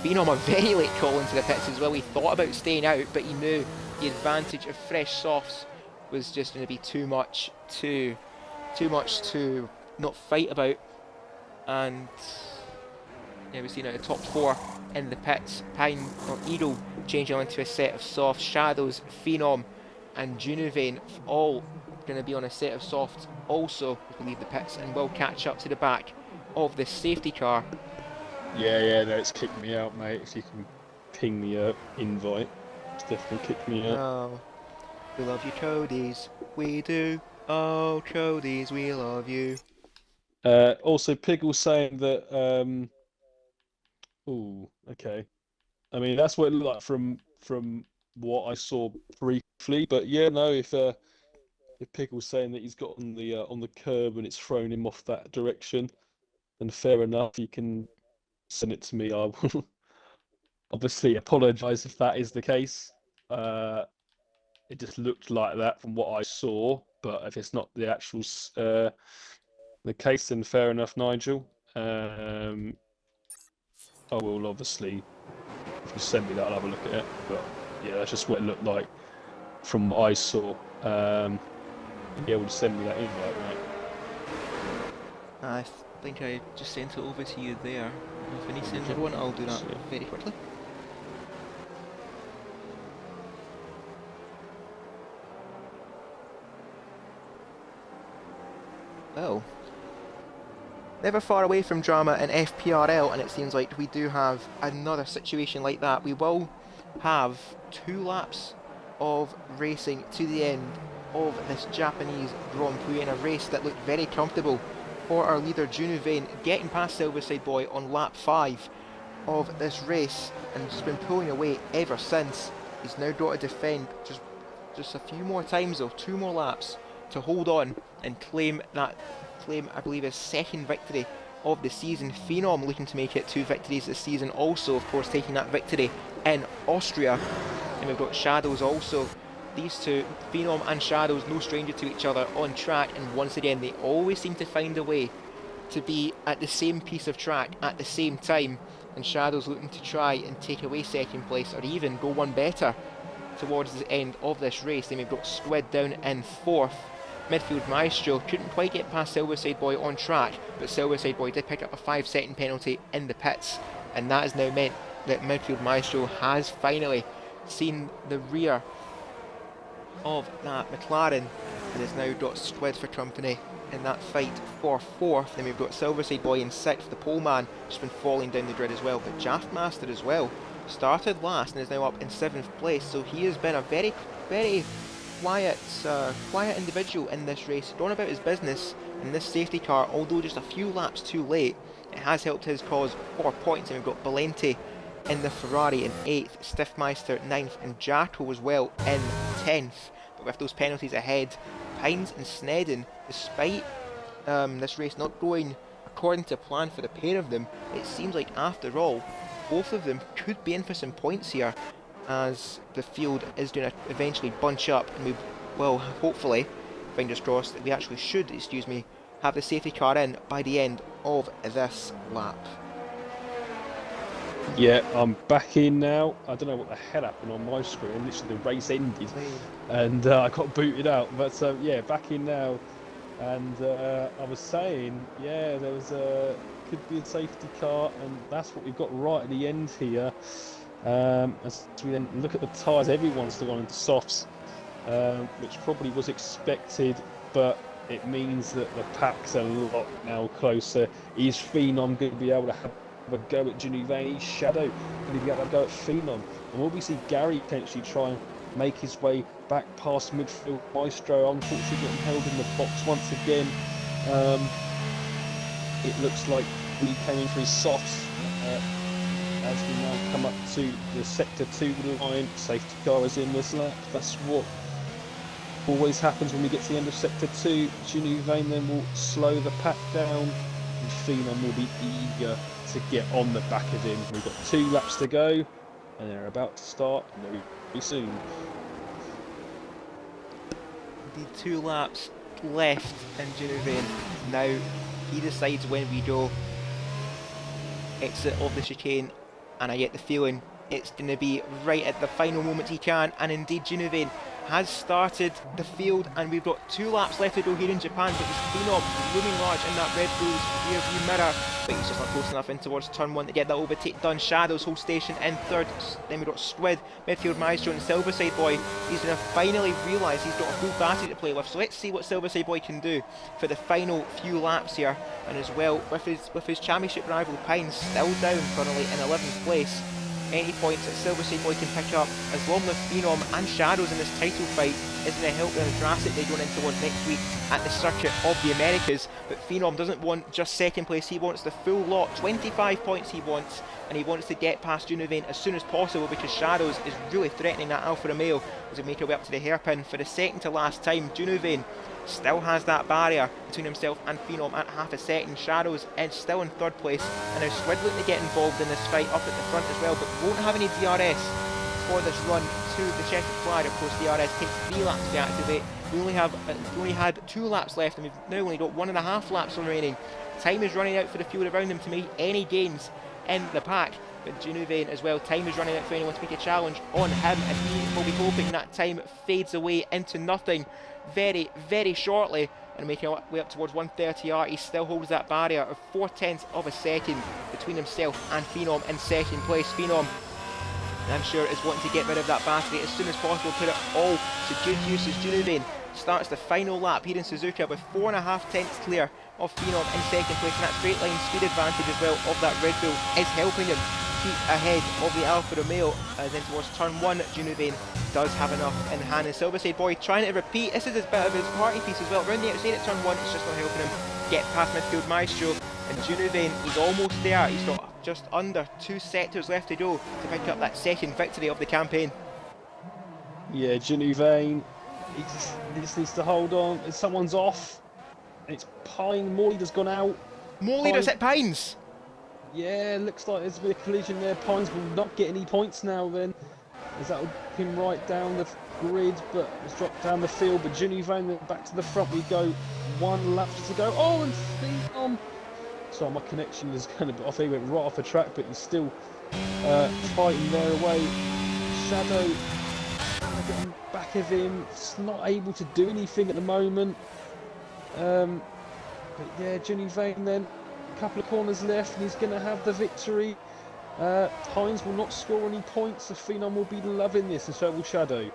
Being on a very late call into the pits as well. He thought about staying out, but he knew the advantage of fresh softs was just going to be too much to not fight about. And yeah, we've seen out the top 4 in the pits. Eagle changing onto a set of softs. Shadows, Phenom and Junivane all going to be on a set of softs also as we leave the pits, and will catch up to the back of the safety car. Yeah, no, it's kicked me out, mate. If you can ping me a invite, it's definitely kicked me out. Oh, we love you, Cody's. We do. Oh, Cody's, we love you. Also, Piggle saying that. Ooh, okay. I mean, that's what it looked like from what I saw briefly. But yeah, no, if Piggle's saying that he's got on the curb and it's thrown him off that direction, then fair enough. He can send it to me, I will obviously apologise if that is the case. It just looked like that from what I saw, but if it's not the actual the case, then fair enough, Nigel. I will obviously, if you send me that, I'll have a look at it. But yeah, that's just what it looked like from what I saw. Yeah, will send me that invite, right? I think I just sent it over to you there. If I need to send another one, I'll do that very quickly. Well, never far away from drama in FPRL, and it seems like we do have another situation like that. We will have 2 laps of racing to the end of this Japanese Grand Prix in a race that looked very comfortable for our leader Juno Vane, getting past Silverside Boy on lap 5 of this race and just been pulling away ever since. He's now got to defend just a few more times though, 2 more laps to hold on and claim I believe his 2nd victory of the season. Phenom looking to make it 2 victories this season, also of course taking that victory in Austria. And we've got Shadows also. These two, Phenom and Shadows, no stranger to each other on track, and once again they always seem to find a way to be at the same piece of track at the same time, and Shadows looking to try and take away 2nd place or even go one better towards the end of this race. Then we've got Squid down in 4th. Midfield Maestro couldn't quite get past Silverside Boy on track, but Silverside Boy did pick up a 5-second penalty in the pits, and that has now meant that Midfield Maestro has finally seen the rear of that McLaren and has now got Squid for company in that fight for 4th. Then we've got Silverside Boy in 6th, the pole man just been falling down the grid as well, but Jaftmaster as well started last and is now up in 7th place, so he has been a very quiet individual in this race, gone about his business in this safety car, although just a few laps too late. It has helped his cause 4 points, and we've got Valente in the Ferrari in 8th, Stiffmeister 9th, and Jacko as well in 10th. But with those penalties ahead, Pines and Snedden, despite this race not going according to plan for the pair of them, it seems like after all, both of them could be in for some points here, as the field is going to eventually bunch up, and we will hopefully, fingers crossed, that we actually should, have the safety car in by the end of this lap. Yeah, I'm back in now. I don't know what the hell happened on my screen. Literally, the race ended, and I got booted out. But yeah, back in now. And I was saying, yeah, there was could be a safety car, and that's what we've got right at the end here. As we then look at the tyres, everyone's still on into softs, which probably was expected, but it means that the pack's a lot now closer. Is Phenom going to be able to have a go at Genevieve? Shadow going to be able to go at Phenom? And will we see Gary potentially try and make his way back past midfield Maestro, unfortunately getting held in the box once again? It looks like we came in for his softs as we now come up to the sector 2 line. Safety car is in this lap. That's what always happens when we get to the end of sector 2. Junie Vane then will slow the pack down, and Phenom will be eager to get on the back of him. We've got 2 laps to go, and they're about to start very soon. The 2 laps left in Junie Vane. Now he decides when we go exit of the chicane, and I get the feeling it's going to be right at the final moment he can, and indeed Junie Vane has started the field, and we've got 2 laps left to go here in Japan, but it's Phenom looming large in that Red Bull's rear view mirror, but he's just not close enough in towards turn 1 to get that overtake done. Shadows hold station in 3rd, then we've got Squid, Midfield Maestro and Silverside Boy. He's going to finally realise he's got a full battery to play with, so let's see what Silverside Boy can do for the final few laps here. And as well, with his championship rival Pines still down currently in 11th place, any points that Silverside Boy can pick up, as long as Phenom and Shadows in this title fight, is going to help them drastically going in towards next week at the Circuit of the Americas. But Phenom doesn't want just 2nd place, he wants the full lot, 25 points he wants, and he wants to get past Junie Vane as soon as possible, because Shadows is really threatening that Alfa Romeo as we make our way up to the hairpin for the 2nd to last time. Junie Vane still has that barrier between himself and Phenom at half a second. Shadows is still in third place, and now Squid looking to get involved in this fight up at the front as well, but won't have any DRS for this run to the checkered flag. Of course, DRS takes 3 laps to activate. We only had 2 laps left, and we've now only got 1.5 laps remaining. Time is running out for the field around him to make any gains in the pack. But Junuvain as well, time is running out for anyone to make a challenge on him, and he will be hoping that time fades away into nothing very, very shortly. And making our way up towards 130R, he still holds that barrier of 0.4 of a second between himself and Phenom in second place. Phenom, I'm sure, is wanting to get rid of that battery as soon as possible, put it all to good use as Junuvain starts the final lap here in Suzuka with 4.5 tenths clear of Phenom in second place, and that straight line speed advantage as well of that Red Bull is helping him keep ahead of the Alfa Romeo. And then towards turn 1, Junuvain does have enough in hand, and Silverside Boy trying to repeat. This is a bit of his party piece as well. Around the outside at turn 1, it's just not helping him get past midfield Maestro, and Junuvain, he's almost there. He's got just under 2 sectors left to go to pick up that second victory of the campaign. Yeah, Junuvain, he just needs to hold on. If someone's off, it's Pine. More leader's gone out. More leaders hit Pines. Yeah, looks like there's been a collision there. Pines will not get any points now then, as that will pin right down the grid, but it's dropped down the field. But Junuvain, then back to the front we go. 1 lap to go. Oh, and Phenom. So my connection is kind of off. He went right off the track, but he's still fighting there away. Shadow getting back of him. It's not able to do anything at the moment. But yeah, Junuvain then. A couple of corners left, and he's going to have the victory. Hines will not score any points, so Phenom will be loving this, and so will Shadow.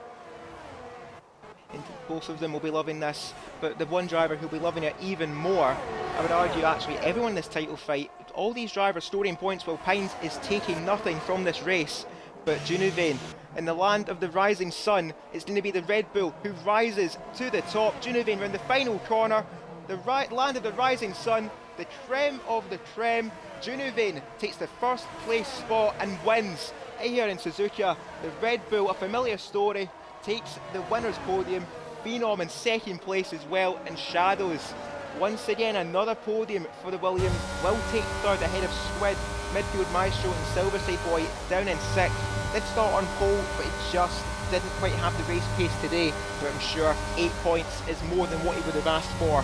And both of them will be loving this, but the one driver who'll be loving it even more, I would argue actually everyone in this title fight, all these drivers storing points while Pines is taking nothing from this race. But Junuvain, in the land of the rising sun, it's going to be the Red Bull who rises to the top. Junuvain round the final corner, the land of the rising sun, the creme of the creme. Junuvain takes the first place spot and wins here in Suzuka. The Red Bull, a familiar story, takes the winner's podium. Phenom in second place as well, and Shadows, once again another podium for the Williams, will take third ahead of Squid, midfield Maestro and Silverside Boy down in 6th. Did start on pole, but he just didn't quite have the race pace today, but I'm sure 8 points is more than what he would have asked for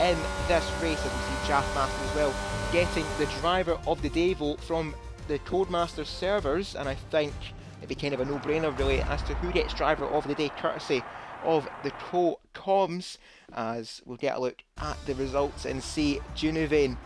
in this race. As we see Draftmaster as well getting the driver of the day vote from the Codemasters servers, and I think it'd be kind of a no-brainer really as to who gets driver of the day, courtesy of the co-coms, as we'll get a look at the results and see Junuvain,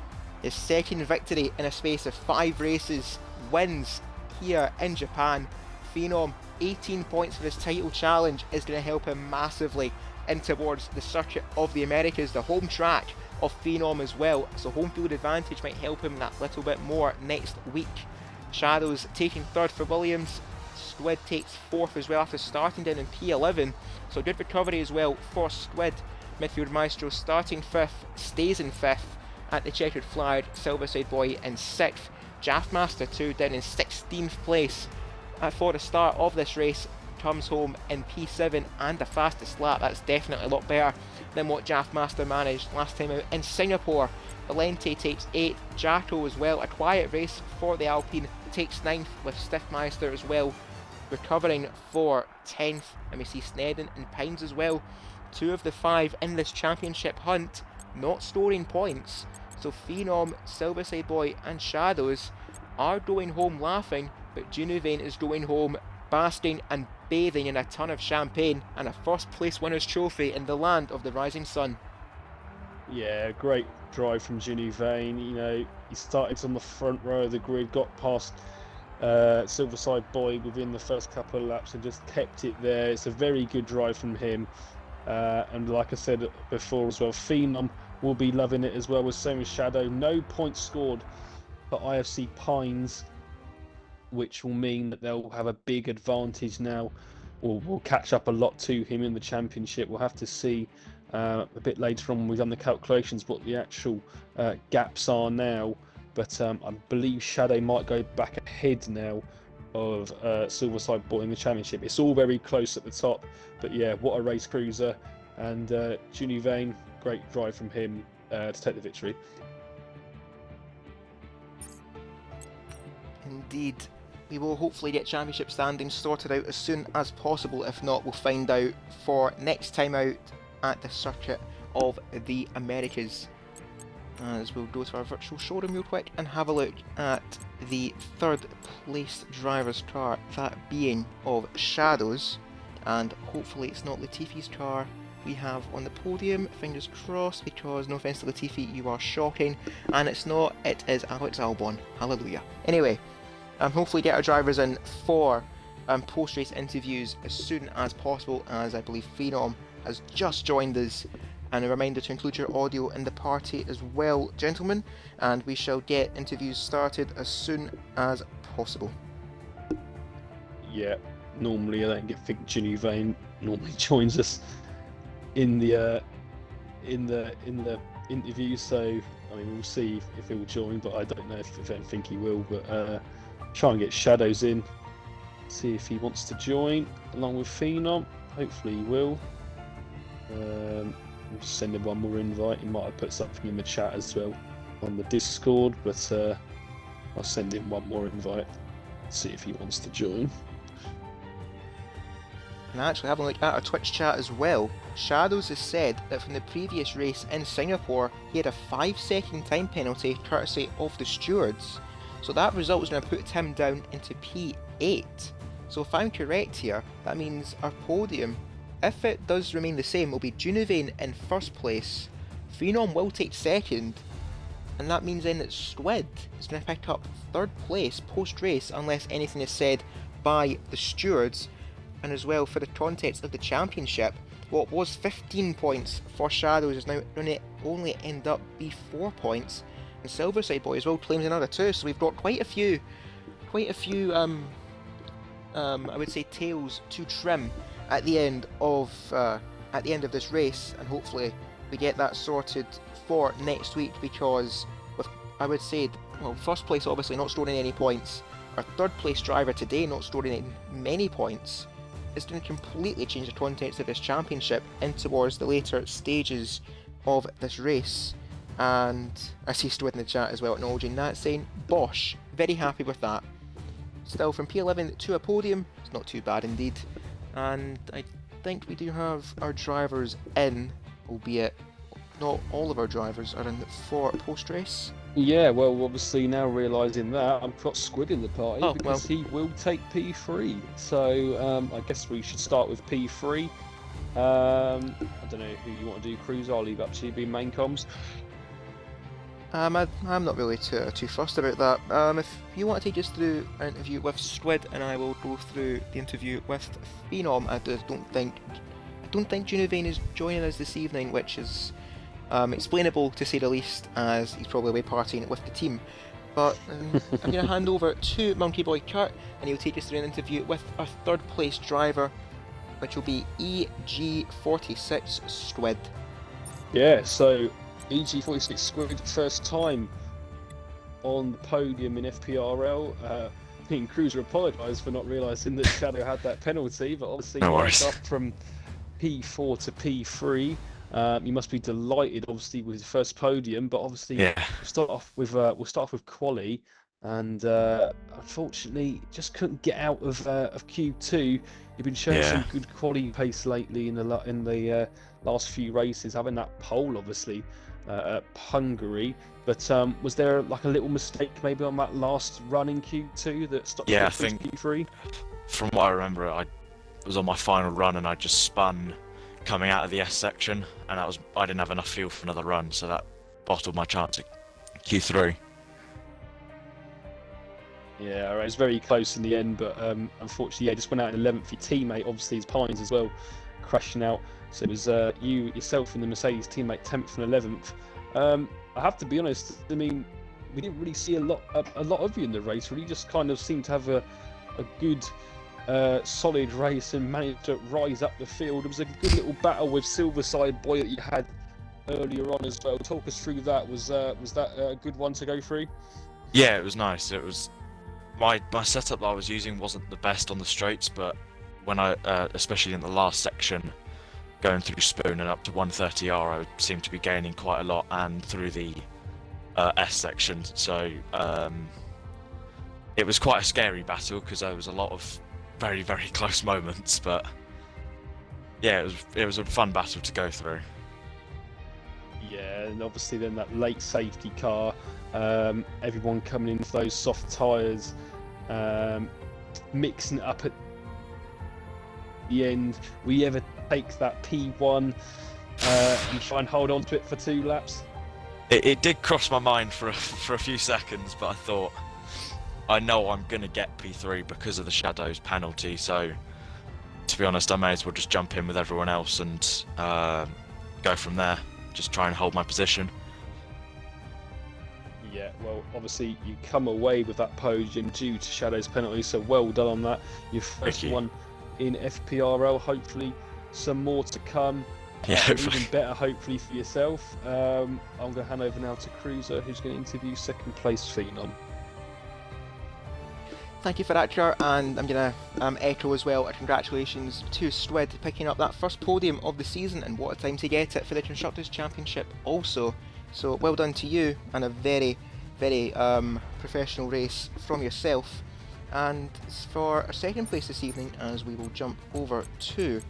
his second victory in a space of 5 races, wins here in Japan. Phenom, 18 points for his title challenge is going to help him massively in towards the circuit of the Americas, the home track of Phenom as well, so home field advantage might help him that little bit more next week. Shadows taking third for Williams. Squid takes fourth as well after starting down in P11, so good recovery as well for Squid. Midfield Maestro starting 5th, stays in 5th at the checkered flag. Silverside Boy in 6th. Draftmaster 2 down in 16th place for the start of this race, comes home in P7 and the fastest lap. That's definitely a lot better than what Draftmaster managed last time out in Singapore. Valente takes 8th, Jacko as well, a quiet race for the Alpine, takes 9th with Stiffmeister as well, recovering for 10th, and we see Snedden and Pines as well, 2 of the 5 in this championship hunt, not scoring points, so Phenom, Silverside Boy and Shadows are going home laughing, but Junuvain is going home basking and bathing in a ton of champagne and a first place winner's trophy in the land of the rising sun. Yeah, great drive from Junuvain. You know, he started on the front row of the grid, got past Silverside Boy within the first couple of laps and just kept it there. It's a very good drive from him. And like I said before as well, Phenom will be loving it as well, with same as Shadow. No points scored for IFC Pines, which will mean that they'll have a big advantage now, or will catch up a lot to him in the championship. We'll have to see a bit later on when we've done the calculations what the actual gaps are now, but I believe Shadow might go back ahead now of Silverside Boy in the championship. It's all very close at the top, but yeah, what a race cruiser And Juni Vane, great drive from him to take the victory. Indeed. We will hopefully get championship standings sorted out as soon as possible. If not, we'll find out for next time out at the Circuit of the Americas. As we'll go to our virtual showroom real quick and have a look at the third place driver's car, that being of Shadows, and hopefully it's not Latifi's car we have on the podium, fingers crossed, because no offence to Latifi, you are shocking, and it's not, it is Alex Albon, hallelujah. Anyway, hopefully get our drivers in for post-race interviews as soon as possible, as I believe Phenom has just joined us. And a reminder to include your audio in the party as well, gentlemen, and we shall get interviews started as soon as possible. Yeah, normally I don't think Juni Vane normally joins us in the interview, so I mean we'll see if he'll join, but I don't know if I don't think he will. But try and get Shadows in, see if he wants to join along with Phenom. Hopefully he will. We'll send him one more invite. He might have put something in the chat as well on the Discord, but I'll send him one more invite, see if he wants to join. And actually having a look at our Twitch chat as well, Shadows has said that from the previous race in Singapore he had a 5-second time penalty courtesy of the stewards, so that result was going to put him down into P8. So if I'm correct here, that means our podium, if it does remain the same, will be Junivane in first place, Phenom will take second, and that means then that Squid is going to pick up third place post-race unless anything is said by the stewards. And as well, for the context of the championship, what was 15 points for Shadows is now going to only end up be 4 points, and Silverside Boy as well claims another 2, so we've got quite a few I would say tails to trim at the end of this race, and hopefully we get that sorted for next week, because with, I would say, well, first place obviously not scoring any points, our third place driver today not scoring many points, it's going to completely change the context of this championship in towards the later stages of this race. And I see Stuart in the chat as well acknowledging that, saying Bosch, very happy with that. Still from P11 to a podium, it's not too bad indeed. And I think we do have our drivers in, albeit not all of our drivers are in for post-race. Yeah, well, obviously now realising that, I've got Squid in the party because he will take P3. So I guess we should start with P3. I don't know who you want to do, Cruz. I'll leave up to you, being main comms. I'm not really too fussed about that. If you want to take us through an interview with Squid, and I will go through the interview with Phenom. I don't think Junivane is joining us this evening, which is explainable to say the least, as he's probably away partying with the team. But I'm going to hand over to Monkey Boy Kurt, and he'll take us through an interview with our third place driver, which will be EG46 Squid. Yeah, so EG46 Squid, first time on the podium in FPRL. I think Cruiser apologised for not realising that Shadow had that penalty, but obviously no worries. Up from P4 to P3. You must be delighted, obviously, with his first podium. But obviously, yeah. we'll start off with quali, and unfortunately, just couldn't get out of Q2. You've been showing some good quali pace lately in the last few races, having that pole, obviously, at Hungary. But was there like a little mistake maybe on that last run in Q2 that stopped you I think Q3? From what I remember, I was on my final run and I just spun coming out of the S section, and I didn't have enough fuel for another run, so that bottled my chance at Q3. Yeah, it was very close in the end, but unfortunately, just went out in 11th. Your teammate, obviously, is Pines as well, crashing out. So it was yourself and the Mercedes teammate 10th and 11th. I have to be honest. I mean, we didn't really see a lot of you in the race. Really, just kind of seemed to have a good, solid race and managed to rise up the field. It was a good little battle with Silverside Boy that you had earlier on as well. Talk us through that. Was that a good one to go through? Yeah, it was nice. It was my setup that I was using wasn't the best on the straights, but when I, especially in the last section, going through Spoon and up to 130R, I seemed to be gaining quite a lot, and through the S section. So it was quite a scary battle because there was a lot of very, very close moments. But yeah, it was a fun battle to go through. Yeah, and obviously then that late safety car, everyone coming in for those soft tyres, mixing it up at the end. Will you ever take that P1 and try and hold on to it for 2 laps? It did cross my mind for a few seconds, but I thought, I know I'm going to get P3 because of the Shadows penalty, so to be honest, I may as well just jump in with everyone else and go from there. Just try and hold my position. Yeah, well, obviously you come away with that podium due to Shadow's penalty, so well done on that. Your first one in FPRL, hopefully some more to come. Yeah, hopefully. Even better, hopefully, for yourself. I'm going to hand over now to Cruiser, who's going to interview second place Phenom. Thank you for that, Jar, and I'm going to echo as well. Congratulations to Swid picking up that first podium of the season, and what a time to get it for the Constructors' Championship also. So well done to you, and a very, very professional race from yourself. And for our second place this evening, as we will jump over to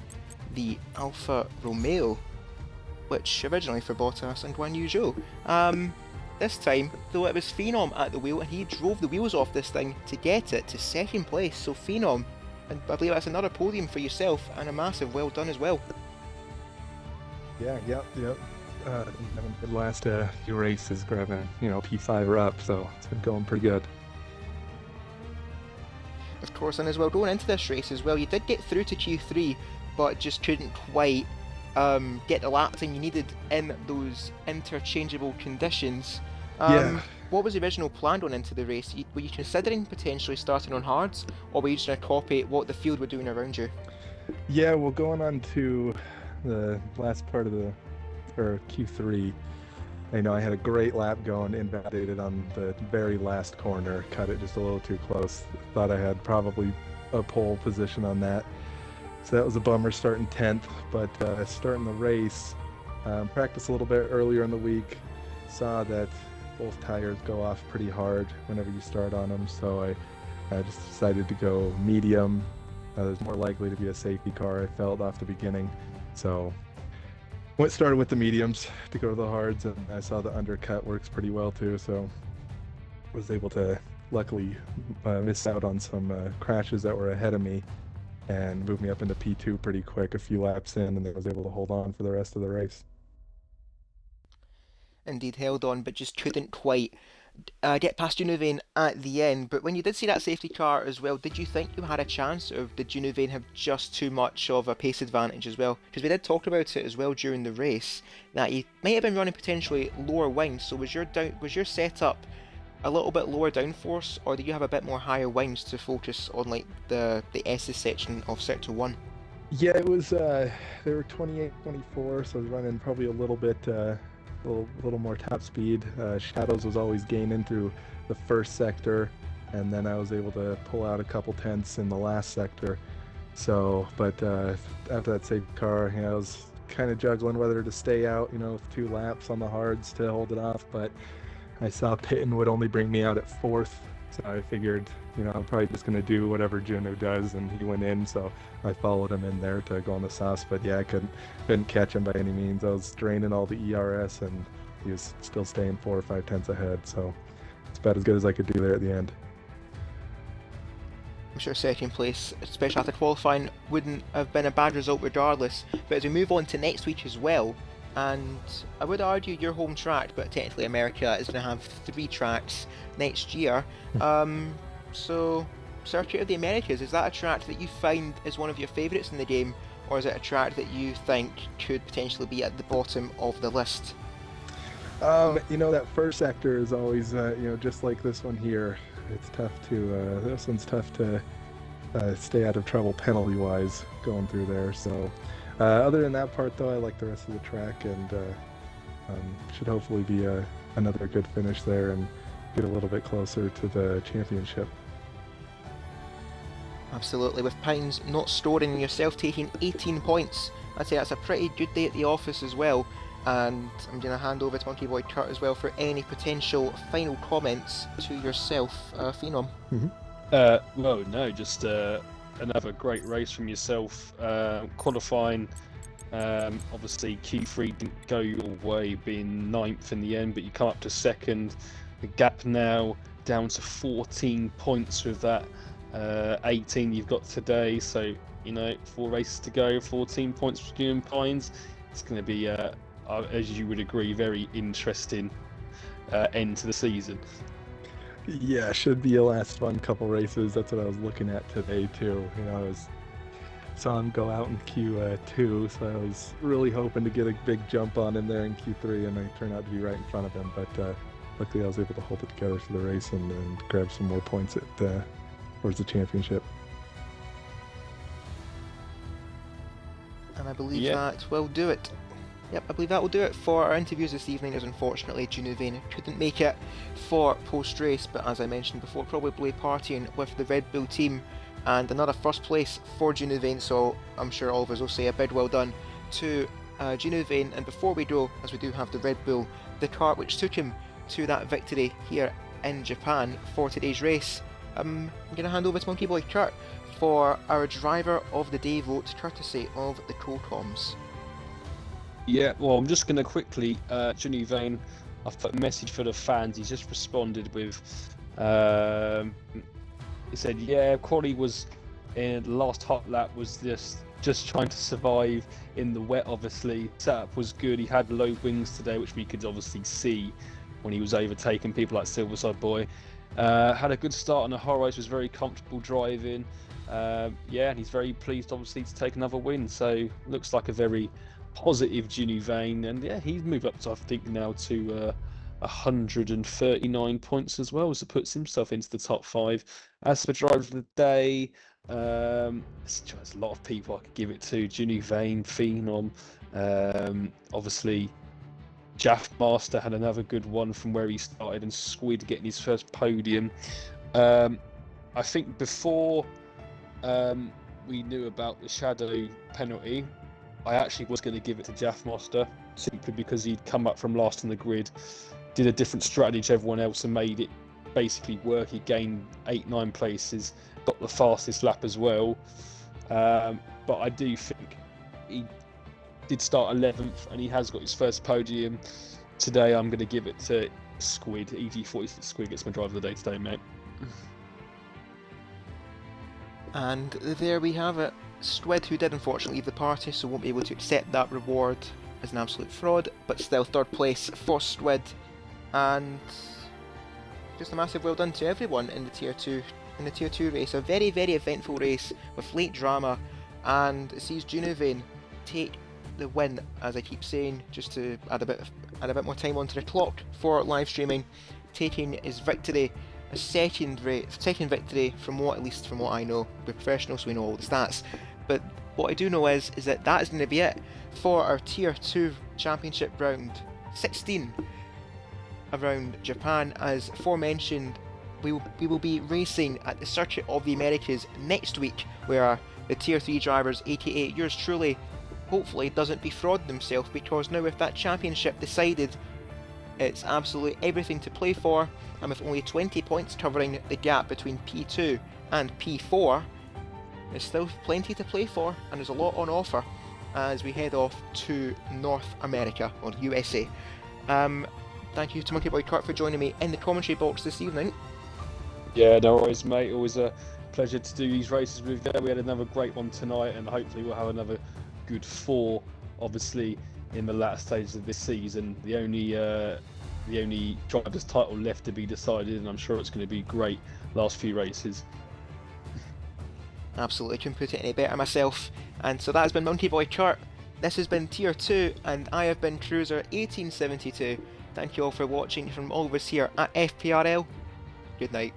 the Alfa Romeo, which originally for Bottas and Guan Yu Zhou. This time, though, it was Phenom at the wheel, and he drove the wheels off this thing to get it to second place. So Phenom, and I believe that's another podium for yourself, and a massive well done as well. Yeah, yep. Having the last few races, grabbing P5 or up, so it's been going pretty good. Of course, and as well, going into this race as well, you did get through to Q3, but just couldn't quite get the lap time you needed in those interchangeable conditions. Yeah. What was the original plan going into the race? Were you considering potentially starting on hards, or were you just going to copy what the field were doing around you? Yeah, well, going on to the last part of Q3, I had a great lap going, invalidated on the very last corner, cut it just a little too close. Thought I had probably a pole position on that. So that was a bummer starting 10th, but starting the race, practiced a little bit earlier in the week, saw that both tires go off pretty hard whenever you start on them, so I just decided to go medium. It was more likely to be a safety car, I felt, off the beginning. So started with the mediums to go to the hards, and I saw the undercut works pretty well too, so was able to luckily miss out on some crashes that were ahead of me and moved me up into P2 pretty quick a few laps in, and then was able to hold on for the rest of the race. Indeed, held on, but just couldn't quite get past Junuvane at the end. But when you did see that safety car as well, did you think you had a chance, or did Junuvane have just too much of a pace advantage as well? Because we did talk about it as well during the race, that he might have been running potentially lower wings. So was your setup a little bit lower downforce, or do you have a bit more higher wings to focus on like the S's section of Sector 1? Yeah, it was, they were 28, 24, so I was running probably a little bit, a little more top speed. Shadows was always gaining through the first sector, and then I was able to pull out a couple tenths in the last sector. So, but after that safety car, I was kind of juggling whether to stay out, with 2 laps on the hards to hold it off, but I saw Pitton would only bring me out at 4th, so I figured, I'm probably just going to do whatever Juno does, and he went in, so I followed him in there to go on the sauce, but yeah, I couldn't catch him by any means. I was draining all the ERS, and he was still staying 4 or 5 tenths ahead, so it's about as good as I could do there at the end. I'm sure second place, especially after qualifying, wouldn't have been a bad result regardless. But as we move on to next week as well, and I would argue your home track, but technically America is going to have 3 tracks next year. So, Circuit of the Americas, is that a track that you find is one of your favourites in the game, or is it a track that you think could potentially be at the bottom of the list? That first sector is always, just like this one here. It's tough to, this one's tough to stay out of trouble penalty-wise going through there, so... other than that part, though, I like the rest of the track, and should hopefully be another good finish there and get a little bit closer to the championship. Absolutely, with Pines not storing and yourself taking 18 points I'd say that's a pretty good day at the office as well. And I'm going to hand over to Monkey Boy Kurt as well for any potential final comments to yourself, Phenom. Well, no, just another great race from yourself. Qualifying, obviously Q3 didn't go your way, being 9th in the end, but you come up to 2nd. The gap now down to 14 points with that 18 you've got today. So, 4 races to go, 14 points for you and Pines. It's going to be, as you would agree, very interesting end to the season. Yeah, should be a last fun couple races. That's what I was looking at today too. I saw him go out in Q2, so I was really hoping to get a big jump on him there in Q3, and I turned out to be right in front of him. But luckily, I was able to hold it together for the race and grab some more points towards the championship. And I believe that will do it. Yep, I believe that will do it for our interviews this evening, as unfortunately Junuvane couldn't make it for post-race, but as I mentioned before, probably partying with the Red Bull team, and another first place for Junuvane, so I'm sure all of us will say a big well done to Junuvane. And before we go, as we do have the Red Bull, the car which took him to that victory here in Japan for today's race, I'm going to hand over to Monkey Boy Kurt for our driver of the day vote, courtesy of the Cotoms. Yeah, well, I'm just going to quickly, Junuvane, I've put a message for the fans. He's just responded with, he said, yeah, quali was in the last hot lap was just trying to survive in the wet, obviously. Setup was good. He had low wings today, which we could obviously see when he was overtaking people like Silverside Boy. Had a good start on the whole race, was very comfortable driving. Yeah, and he's very pleased, obviously, to take another win. So, looks like a very positive Junuvane, and yeah, he's moved up to, I think, now to 139 points as well, so puts himself into the top 5. As for driver of the day, there's a lot of people I could give it to. Junuvane, Phenom, obviously Jaffmaster had another good one from where he started, and Squid getting his first podium. I think before we knew about the shadow penalty, I actually was going to give it to Jaffmaster, simply because he'd come up from last on the grid, did a different strategy to everyone else and made it basically work. He gained 8-9 places, got the fastest lap as well. But I do think he did start 11th, and he has got his first podium. Today I'm going to give it to Squid. EG46 Squid gets my driver of the day today, mate. And there we have it. Squid, who did unfortunately leave the party, so won't be able to accept that reward as an absolute fraud, but still 3rd place for Squid. And just a massive well done to everyone in the Tier 2 race. A very, very eventful race with late drama, and it sees Junuvane take the win, as I keep saying, just to add a bit more time onto the clock for live streaming, taking his victory. A second victory from what I know. We're professionals, so we know all the stats. But what I do know is that is going to be it for our Tier 2 Championship round 16 around Japan. As aforementioned, we will be racing at the Circuit of the Americas next week, where the Tier 3 drivers, aka yours truly, hopefully doesn't defraud themselves, because now with that championship decided, it's absolutely everything to play for, and with only 20 points covering the gap between P2 and P4, there's still plenty to play for, and there's a lot on offer as we head off to North America, or USA. Thank you to Monkey Boy Kurt for joining me in the commentary box this evening. Yeah, no worries, mate. Always a pleasure to do these races with you. We had another great one tonight, and hopefully we'll have another good 4, obviously, in the latter stages of this season. The only driver's title left to be decided, and I'm sure it's going to be great last few races. Absolutely, couldn't put it any better myself. And so that has been Monkey Boy Kurt. This has been Tier 2, and I have been Cruiser 1872. Thank you all for watching from all of us here at FPRL. Good night.